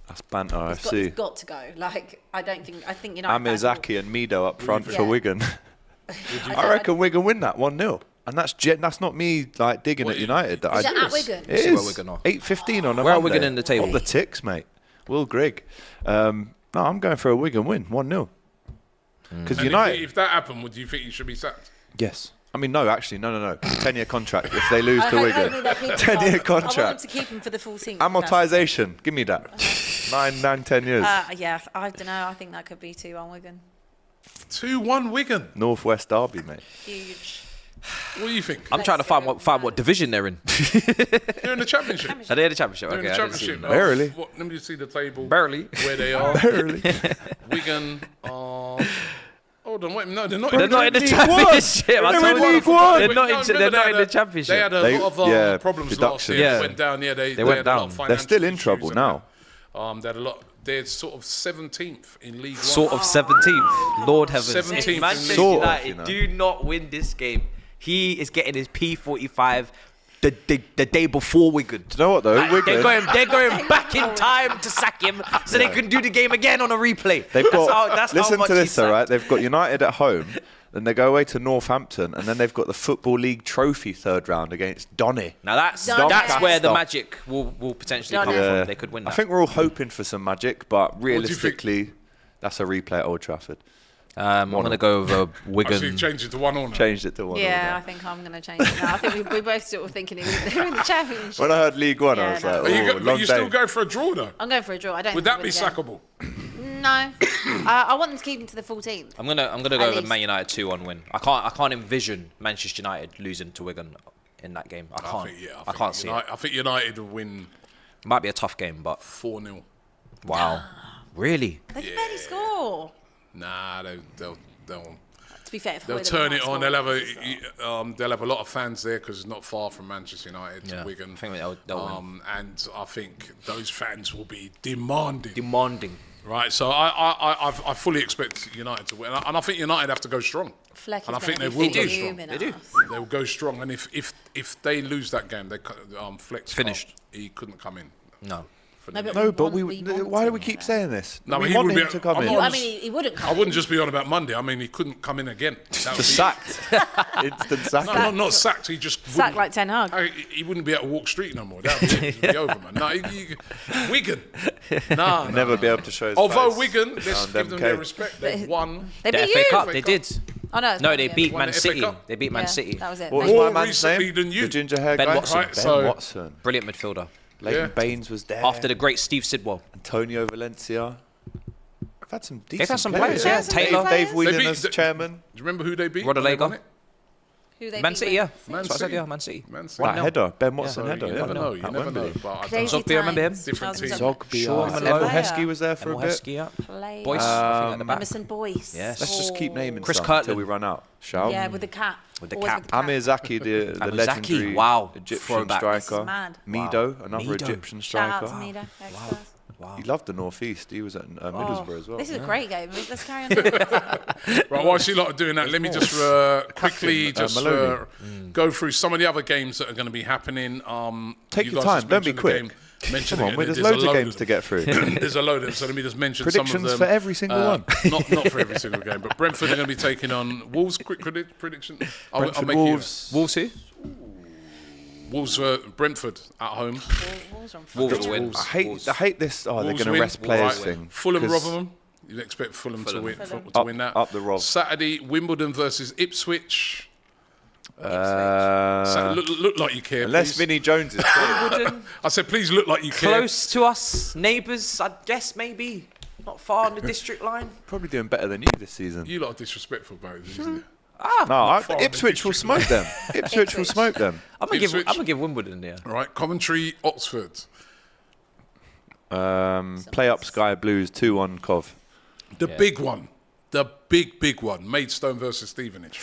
That's banter it's FC. got to go. Like I think United. fans Amizaki and Mido up front Yeah. for Wigan. I reckon Wigan win that 1-0. And that's not me like digging at United. That Is I it at Wigan? It See where is. Wigan are. 8:15 on a Where are Monday. Wigan in the table? Up the ticks, mate. Will Grigg. No, I'm going for a Wigan win, 1-0. Because And United. if that happened, would you think he should be sacked? Yes. I mean, no, actually, no. 10-year contract if they lose to Hopefully Wigan. they'll keep him 10-year on. I want them contract. to keep him for the 14th. Amortization. Give me that. 9, 10 years. Yeah, I don't know. I think that could be 2-1 Wigan. 2-1 Wigan. Northwest Derby, mate. Huge. What do you think? I'm trying to find what division they're in. They're in the Championship. Are they in the Championship? They're Okay, in I the didn't see Championship. them. Barely. Let me see the table. Barely. Where they are. Barely. Wigan are. Hold on, wait. No, they're not. They're not in the League Championship. I They're told in you. League One. They're not No, in remember the they had Championship. They had a They- lot of yeah, problems last reduction. year. Yeah. They went down. Yeah, they went had a lot down. of They're financial still in issues trouble and now. that. They had a lot. They're sort of 17th in League One. Sort of 17th. Lord heavens. 17th If Manchester Sort of, United you know. do not win this game, he is getting his P45 the day before Wigan. Do you know what though? Wigan. They're going back in time to sack him so they can do the game again on a replay. They've got. That's how listen much to he's this, all sacked. right? They've got United at home, then they go away to Northampton, and then they've got the Football League Trophy third round against Donny. Now that's Doncaster. where the magic will potentially come Doncaster. from. They could win that. I think we're all hoping for some magic, but do you think? realistically, that's a replay at Old Trafford. I'm going to go over Actually, Wigan. change it to 1-1. Changed it to 1-1. Yeah, I think I'm going to change it now. I think we both sort of thinking they're in the Championship. When I heard League One, Yeah, I was no. like, But oh, but long you day. still go for a draw though. I'm going for a draw. I don't. Would think that be we'll win sackable? again. No, I want them to keep him to the 14th. I'm gonna go At over least. Man United 2-1 win. I can't envision Manchester United losing to Wigan in that game. I can't. I can't see it. I think United will win Might be a tough game, but 4-0. wow, really? They can barely score. Nah, they'll. To be fair, for They'll Wigan, turn they it might on. score They'll have a lot of fans there because it's not far from Manchester United, Wigan. I think they'll win. And I think those fans will be demanding. Right, so I fully expect United to win, and I think United have to go strong. Fleck And I is think gonna they be will go fuming strong. us. They will go strong, and if they lose that game, they Fleck's Finished. He couldn't come in. No. No, but we why do we keep saying this? No, we he want would him be- to come I'm in. not- I mean, he wouldn't come. I wouldn't just be on about Monday. I mean, he couldn't come in again. That would Just be- sacked. Instant sack. No, not sacked. He just Sack wouldn't- like Ten Hag. He wouldn't be able to walk street no more. That would be over, man. No, Wigan. No, Never be able to show his Although face Wigan, let's around give them MK. their respect. They've won. They The beat FA you. Cup, they did. Oh no, it's No, not they the beat FA Man the FA City. Cup? They beat Man Yeah, City. That was it. What was They- More my man's recently name? than you. The ginger hair Ben guy? Watson. Right, Ben so- Watson. Brilliant midfielder. Leighton Yeah. Baines was there. After the great Steve Sidwell. Antonio Valencia. I've had some decent had some players. players, yeah. Taylor. Dave They Whelan beat- as they- chairman. Do you remember who they beat? Rodallega. when they won it? Who they Man beat City, with? yeah. Man That's what I said, City. yeah, Man City. Man City. That header. Ben Watson So header. you yeah. never know. You At never know. Wembley. But I don't Crazy know. Zogby, remember him? times. Different team. Zogby. Sean Emma Malone. Heskey was there for a bit. Heskey, yeah. Player. Boyce, I think at the back. Emerson Boyce. Yes. Let's just keep naming Chris some Kirtland. until we run out. Shall Yeah, with the cap. With the Always cap. with the Amir Zaki, the Amir legendary Zaki, wow. Egyptian Throwback. This striker. is mad. Mido, another Mido. Egyptian Shout out striker. to Mida. Extras. Wow. He loved the northeast. He was at Middlesbrough as well. This is a great game. Let's carry on. Right, whilst you lot are doing that, let me just quickly just Maloney. go through some of the other games that are going to be happening. Take you your guys time, just don't be mentioned the quick. game- mentioned Come the on, game. there's There's a loads of load games to get through. There's a load of them, so let me just mention some of Predictions them. for every single one. Not for every single game, but Brentford are going to be taking on Wolves. Quick prediction. I'll Brentford make Wolves. Wolves who? Wolves Brentford at home. Wolves are on Wolves fire. will win. Wolves. I hate this. Oh, they're Wolves going to win. rest players Right. thing. Fulham 'cause Rotherham. You'd expect Fulham to win Up- win that. up the Rov. Saturday, Wimbledon versus Ipswich. Uh, Look like you care. unless please. Vinnie Jones is playing. Wimbledon, I said, please look like you care. close to us, neighbours, I guess maybe. Not far on the district line. Probably doing better than you this season. You lot are disrespectful about it, isn't it? No, far on the Ipswich will district smoke them. Ipswich will smoke them. I'm gonna Ipswich. give Wimbledon there. All right, Coventry, Oxford. Play up Sky Blues 2-1 Cov. The big one. The big one. Maidstone versus Stevenage.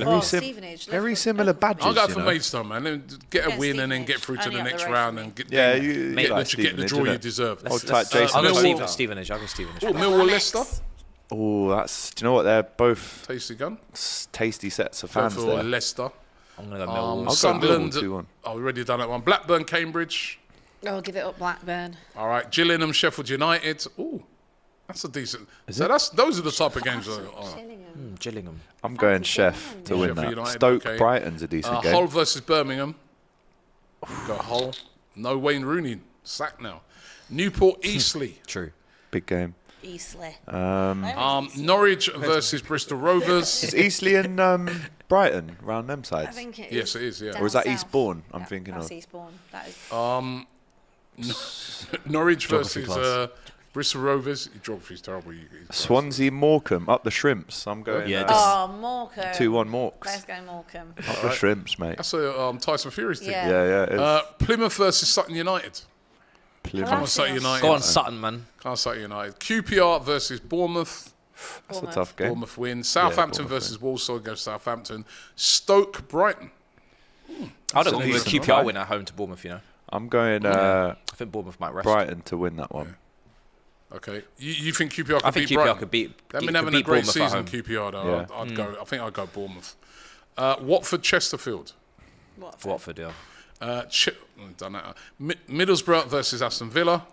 Oh, Stevenage. Very similar badges. I'll go you for know. Maidstone, man. Then get a Against win and then Stevenage. get through to Only the up the next road round from and get, Yeah, get, you get, like get the draw Stevenage, you innit? deserve. Hold tight, Jason. I'll go Millwall. Stevenage. I'll go Stevenage. Oh, Millwall, Annex. Leicester. Oh, that's. Do you know what? They're both Tasty gun. tasty sets of Go fans for there. Leicester. I'm gonna go Millwall. go Sunderland. Millwall 2-1. Oh, we already done that one. Blackburn, Cambridge. Oh, give it up, Blackburn. All right, Gillingham, Sheffield United. Ooh, that's a decent. Those are the type of games. Gillingham. I'm going Chef to win Sheffield that. United, Stoke okay. Brighton's a decent game. Hull versus Birmingham. Got Hull. No Wayne Rooney. Sacked now. Newport, Eastleigh. True. Big game. Eastleigh. Norwich versus Bristol Rovers. Is Eastleigh and Brighton round them I sides? think it Yes, it is, yeah. down Or is that south. Eastbourne I'm Yeah, thinking that's of? Eastbourne. That is. Norwich Geography versus class. Bristol Rovers. Your geography's terrible. Swansea Morecambe up the Shrimps. I'm going Yeah, Oh, Morecambe. 2-1 Morks. Let's go Morecambe. Up the Shrimps, mate. That's a Tyson Fury's team. Yeah. Yeah, it is. Plymouth versus Sutton United. Plymouth. Come on, Sutton United. Go on, Sutton, man. Come on, Sutton United. QPR versus Bournemouth. That's a tough game. Bournemouth win. Southampton Bournemouth versus Walsall goes Southampton. Stoke Brighton. I don't a think decent QPR one. win at home to Bournemouth. You know, I'm going I think Bournemouth might rest. Brighton to win that one. Okay. You think QPR could I think beat QPR Brighton? could beat. They've been could having a beat great Bournemouth at season, home. QPR though. Yeah. I'd go. I think I'd go Bournemouth. Watford Chesterfield. Watford, yeah. Done that. Middlesbrough versus Aston Villa.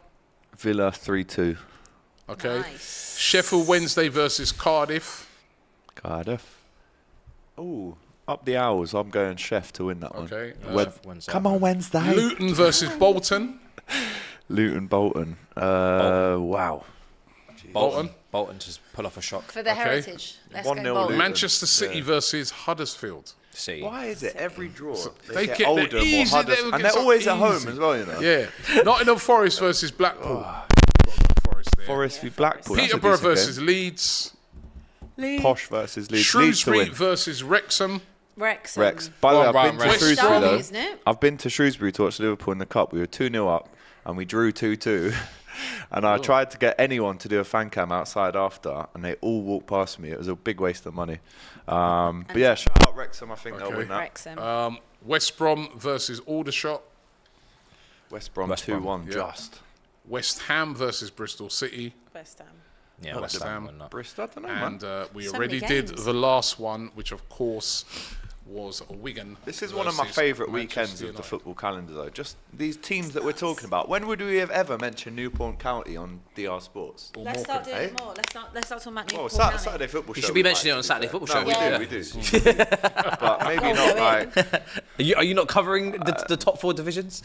Villa 3-2. Okay. Nice. Sheffield Wednesday versus Cardiff. Cardiff. Ooh, up the Owls. I'm going Chef to win that one. Okay. Wednesday. Come on, Wednesday. Luton versus Bolton. Luton Bolton. Wow. Bolton. just pull off a shock. For the Okay. heritage. Let's 1-0 go Bolton. Luton. Manchester City versus Huddersfield. See. Why is it every draw They get get- older, they're more easy, harder, they will and get they're always so at home easy. as well, you know. Yeah. Nottingham Forest versus Blackpool. Forest v Blackpool. that's a Peterborough decent versus game. Leeds. Posh versus Leeds. Leeds to Shrewsbury win. versus Wrexham. Wrexham. Rex. By the way, I've Right, been to Rex. Shrewsbury Derby, though. isn't it? I've been to Shrewsbury to watch Liverpool in the cup. We were 2-0 up, and we drew 2-2. And I tried to get anyone to do a fan cam outside after, and they all walked past me. It was a big waste of money. But yeah, shout out Wrexham. I think they'll win that. Wrexham. West Brom versus Aldershot. West Brom West Brom, 2-1, yeah. just. West Ham versus Bristol City. West Ham. Yeah, West Ham. won that. Bristol, I don't know, man. And we So already many did games. the last one, which of course was Wigan. This is one of my versus favourite Manchester weekends of the United. football calendar, though. Just these teams that we're talking about. When would we have ever mentioned Newport County on DR Sports? Or Let's start Morecambe. doing it more. Let's start talking about Well, Newport Saturday, County. Saturday football show. You should be we mentioning it might, on to be Saturday fair. football show. No, Yeah. we do. But maybe not like Are you not covering the top 4 divisions?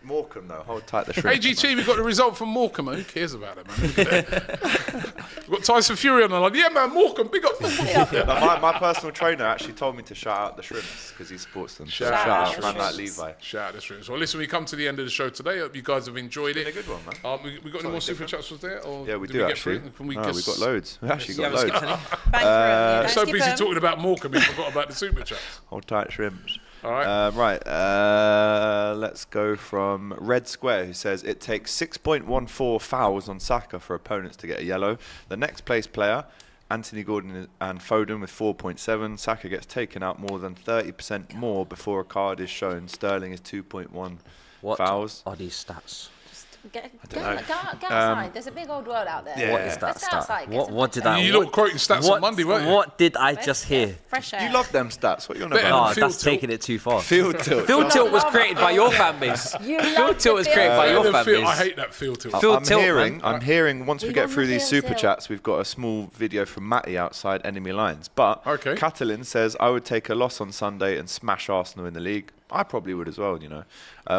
Morecambe, though. Hold tight the shrimp. AGT, we got the result from Morecambe. Who cares about it, man? We've got Tyson Fury on the line. Yeah, man, Morecambe, big up. My personal trainer actually told me to shout out the shrimps because he sports them. Shout out out the man like shrimps. Levi. Shout out the streams. Well, listen, we come to the end of the show today. Hope you guys have enjoyed Been it. a good one, man. We got any more super chats was there? Or Yeah, we did do get actually. through? Can we No, guess? we've got loads. We actually You got haven't loads. skipped any? Bang through 'em, yeah. So Don't skip busy 'em. talking about Morecambe, we forgot about the super chats. Hold tight shrimps. All right. Let's go from Red Square, who says it takes 6.14 fouls on Saka for opponents to get a yellow. The next place player, Anthony Gordon and Foden with 4.7. Saka gets taken out more than 30% more before a card is shown. Sterling is 2.1 What fouls. are these stats? Get know. outside. There's a big old world out there. Yeah. What is that Let's go stat? outside, get What, some what fresh did I? air. You lot quoting stats on Monday, weren't you? What did I Let's just get hear? Fresh air. You love them stats. What are you on Better about? Oh, Field that's tilt. taking it too far. Field tilt. Field tilt was created by your fan base. You Field love tilt the was created by field. your The fan field- base. I hate that field tilt. Field I'm tilt, hearing, man. I'm hearing, once we We get want through the these field super tilt. chats, we've got a small video from Matty outside enemy lines. But Okay. Catalin says, I would take a loss on Sunday and smash Arsenal in the league. I probably would as well, you know.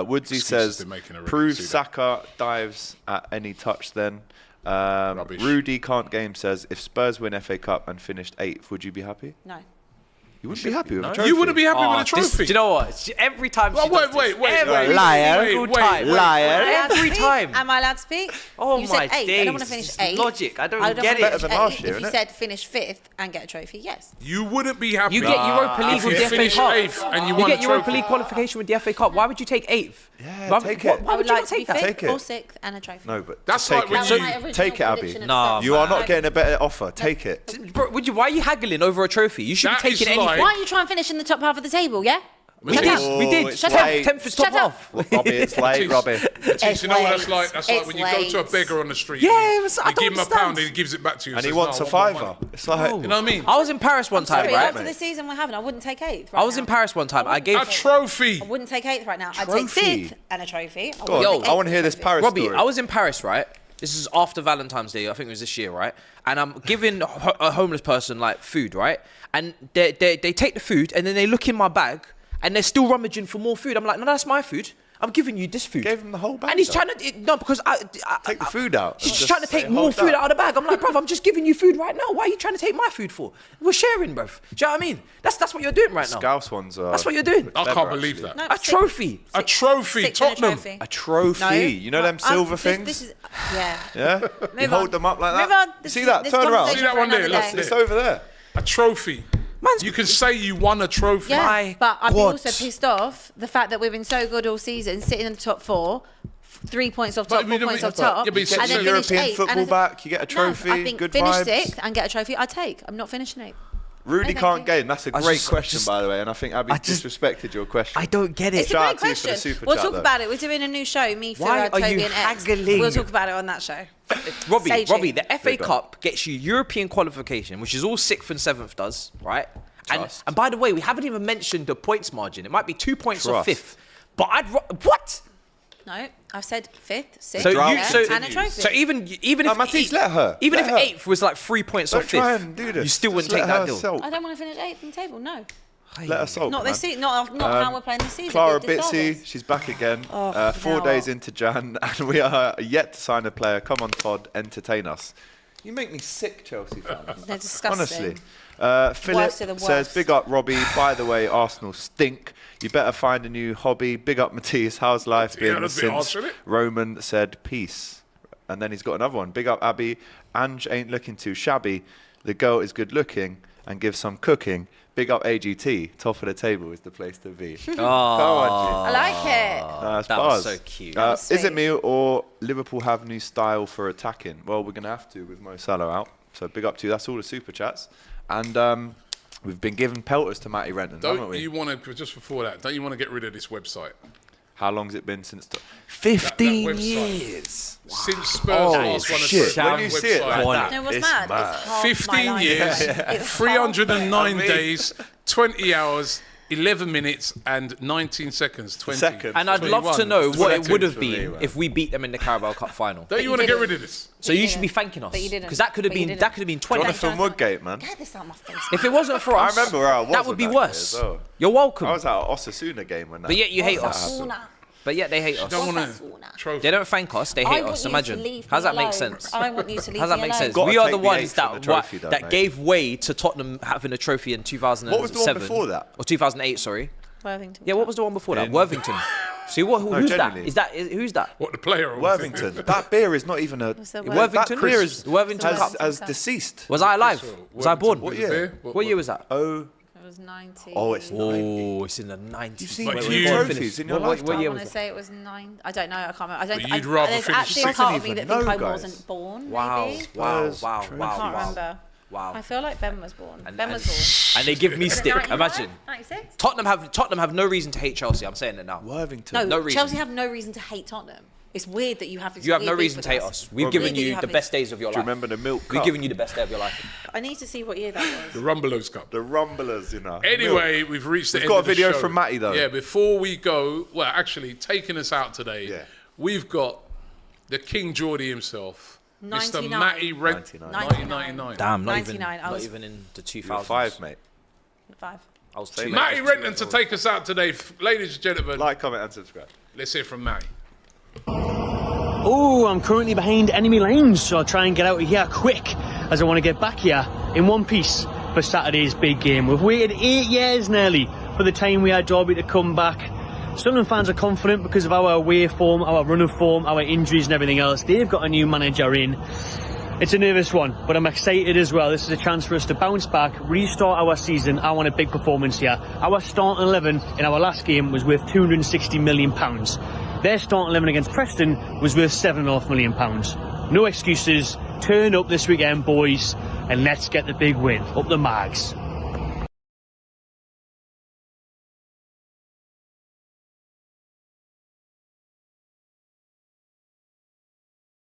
Woodsy Excuses says, they're making already, prove see that. Saka dives at any touch then. Rubbish. Rudy Can't Game says, if Spurs win FA Cup and finished 8th, would you be happy? No. You wouldn't be happy with a No. trophy. You wouldn't be happy with a This- trophy. do you know what? Every time she Well, does wait, this, wait, every wait, liar. single Wait, time. Liar. Am I allowed to Every speak? time. Am I allowed to speak? Oh you my said 8. I don't want to days. finish It's 8. logic. I don't wanna get it. finish Better than last 8. year, If you innit? said finish 5th and get a trophy, yes. You wouldn't be happy. You get Europa League if with you the FA finish Cup. 8th and you You won get a Europa trophy. League qualification with the FA Cup. Why would you take 8th? Yeah, Why, take why, it. why I would would you like not to be take that? 5th Take it. or 6th and a trophy. No, but That's just take like when it. That was you- my original Take it, Abby. prediction at the Nah, start. You are man. not getting a better offer. Take it. Bro, why are you haggling over a trophy? You should That be taking is anything. like- Why don't you try and finish in the top half of the table, yeah? We Shut did. up. We did. it's Shut late. 10th is top Shut up. half. Robbie, it's late, Robbie. Matisse, you know what that's late. like? That's like It's when you go to a late. beggar on the street. Yeah, it was- I you don't give him a understand. pound and he gives it back to you. And he says, wants "No, a I want my fiver. money." It's like, You know what I mean? I was in Paris one time, Sorry, right? after the season we're having, I wouldn't take 8th. Right I was in now. Paris one time. I gave A trophy. I wouldn't take 8th right now. I'd take Trophy. 6th and a trophy. Go on, Yo, I want to hear this Paris Robbie, story. I was in Paris, right? This is after Valentine's Day. I think it was this year, right? And I'm giving a homeless person like food, right? And they take the food and then they look in my bag and they're still rummaging for more food. I'm like, no, that's my food. I'm giving you this food. Gave him the whole bag, And he's though. trying to no, because I Take the food out. He's Just trying to say, take more "Hold food that." out of the bag. I'm like, bruv, I'm just giving you food right now. Why are you trying to take my food for? We're sharing, bruv. Do you know what I mean? That's what you're doing right now. Scouse ones are. That's what you're doing. I clever, can't believe actually. that. No, A 6th. trophy. A trophy, 6th and a Tottenham. trophy. A trophy. No. You know them silver This things? is, yeah. Yeah? You Move hold on. them up like Move that? on. You see that? This Turn around. conversation See that for one there? another Look, day. It's over there. A trophy. Man's- You can say you won a trophy. Yeah, My but I'm God. also pissed off the fact that we've been so good all season, sitting in the top 4, 3 points off But top, we 4 don't- points off but- top, yeah, but it's and such then a finish European 8th. football and back, you get a trophy, No, I think good finish vibes. 6th and get a trophy. I take. I'm not finishing 8th. Rudy No, can't thank you. game. That's a I great just- question, just- by the way, and I think Abby I just- disrespected your question. I don't get it. It's Shout a out great to you for the question. super We'll chat, talk though. about it. We're doing a new show, me, Why Fira, are Toby, you and X. haggling? We'll talk about it on that show. Robbie, Stay Robbie, tuned. the FA Big up. Cup gets you European qualification, which is all 6th and 7th does, right? And Trust. by the way, we haven't even mentioned the points margin. It might be 2 points off Trust. 5th. But what? No, I've said 5th, 6th, So drought you so, and a trophy. so even No, if Matisse, let her. even Let if her. 8th was like 3 points Don't off 5th, try and do this. you still Just wouldn't take let that her deal. sulk. I don't want to finish 8th in the table, no. Let her sulk, Not man. this season, not how we're playing this season. Clara Big Bitsy, disservice. she's back again. Oh, 4 now days what? into Jan, and we are yet to sign a player. Come on, Todd, entertain us. You make me sick, Chelsea fans. They're disgusting. Honestly. Philip Worst of the says, worst. big up Robbie. By the way, Arsenal stink. You better find a new hobby. Big up Matthias. How's life Yeah, been that's a bit harsh, since isn't it? Roman said peace? And then he's got another one. Big up Abby. Ange ain't looking too shabby. The girl is good looking. and give some cooking, big up AGT. Top of the table is the place to be. Oh, Come on, I like it. That's that bars. was so cute. was Is it sweet. me or Liverpool have new style for attacking? Well, we're going to have to with Mo Salah out. So big up to you. That's all the super chats. And we've been giving pelters to Matty Renton, haven't Don't we? you want to, just before that, don't you want to get rid of this website? How long's it been since? 15 website. years. Since Spurs Oh, last won a shit. trophy, When you see it like that, No, it was it's mad. mad. It's half 15 my life. years, It's 309 I mean- days, 20 hours, 11 minutes and 19 seconds. 20. Second. And I'd love to 21. know what it would have for me, been man. if we beat them in the Carabao Cup final. Don't you you want to get didn't. rid of this? So But you you should be didn't. thanking us But you didn't. because that could have But you been didn't. 20. Jonathan Woodgate, man. Get this out of my face. If it wasn't for us, I remember where I was that on would be that worse. day as well. You're welcome. I was at an Osasuna game when that. But yet you hate What's us. that sauna? But yet they hate us. Don't want What's to that sauna? trophy. They don't thank us. They I hate want us. you to Imagine. leave How does me that make alone. sense? I want you to leave How does that me make alone. sense? Gotta We are take the the ones eight from that the trophy though, that mate. gave way to Tottenham having a trophy in 2007. What was the one before that? Or 2008, sorry. Worthington. Yeah, what was the one before that? In- Worthington. See what? Who's that? genuinely. Who's that? What, the player? or Worthington. That beer is not even a. Was the Worthington? That beer is Worthington as, Cup. as deceased. Was I alive? Was I born? What year? What year was that? Oh, It was 90. oh, it's 90. Oh, it's in the 90s. You've seen But two you- trophies in your What lifetime. year I was want to that? say it was 9. I don't know. I can't remember. I don't. But you'd rather there's finish actually a second part of me even. that think No, I guys. wasn't born. Wow, Maybe. wow, Spurs wow, trophies. wow, I can't wow. remember. Wow. I feel like Ben was born. And- Ben and- was born. And they give me Is it stick. 99? Imagine. 96? Tottenham have no reason to hate Chelsea. I'm saying it now. Worthington. No, No reason. Chelsea have no reason to hate Tottenham. It's weird that you have this You have no weird beef reason with to hate us. We've Well, given weird that you have the this- best days of your Do you life. remember the Milk We've Cup? given you the best day of your life. I need to see what year that The was. Rumbelows Cup. The Rumblers, you know. Anyway, we've reached the We've end got of a the video show. from Matty, though. Yeah, before we go, well, actually, taking us out today, Yeah. we've got the King Geordie himself, Mr. 99. Matty Red. 99. 1999. Damn, not 99, I even, was- not even in the 2000s. You were 5, mate. 5. I was Same 2. age. Matty Renton to take us out today. Ladies and gentlemen, Like, comment, and subscribe. let's hear from Matty. Oh, I'm currently behind enemy lines, so I'll try and get out of here quick, as I want to get back here in one piece for Saturday's big game. We've waited 8 years nearly for the time we had Derby to come back. Sunderland fans are confident because of our away form, our run of form, our injuries and everything else. They've got a new manager in. It's a nervous one, but I'm excited as well. This is a chance for us to bounce back, restart our season. I want a big performance here. Our starting 11 in our last game was worth £260 million. Their starting 11 against Preston was worth £7.5 million. No excuses. Turn up this weekend, boys, and let's get the big win. Up the Mags.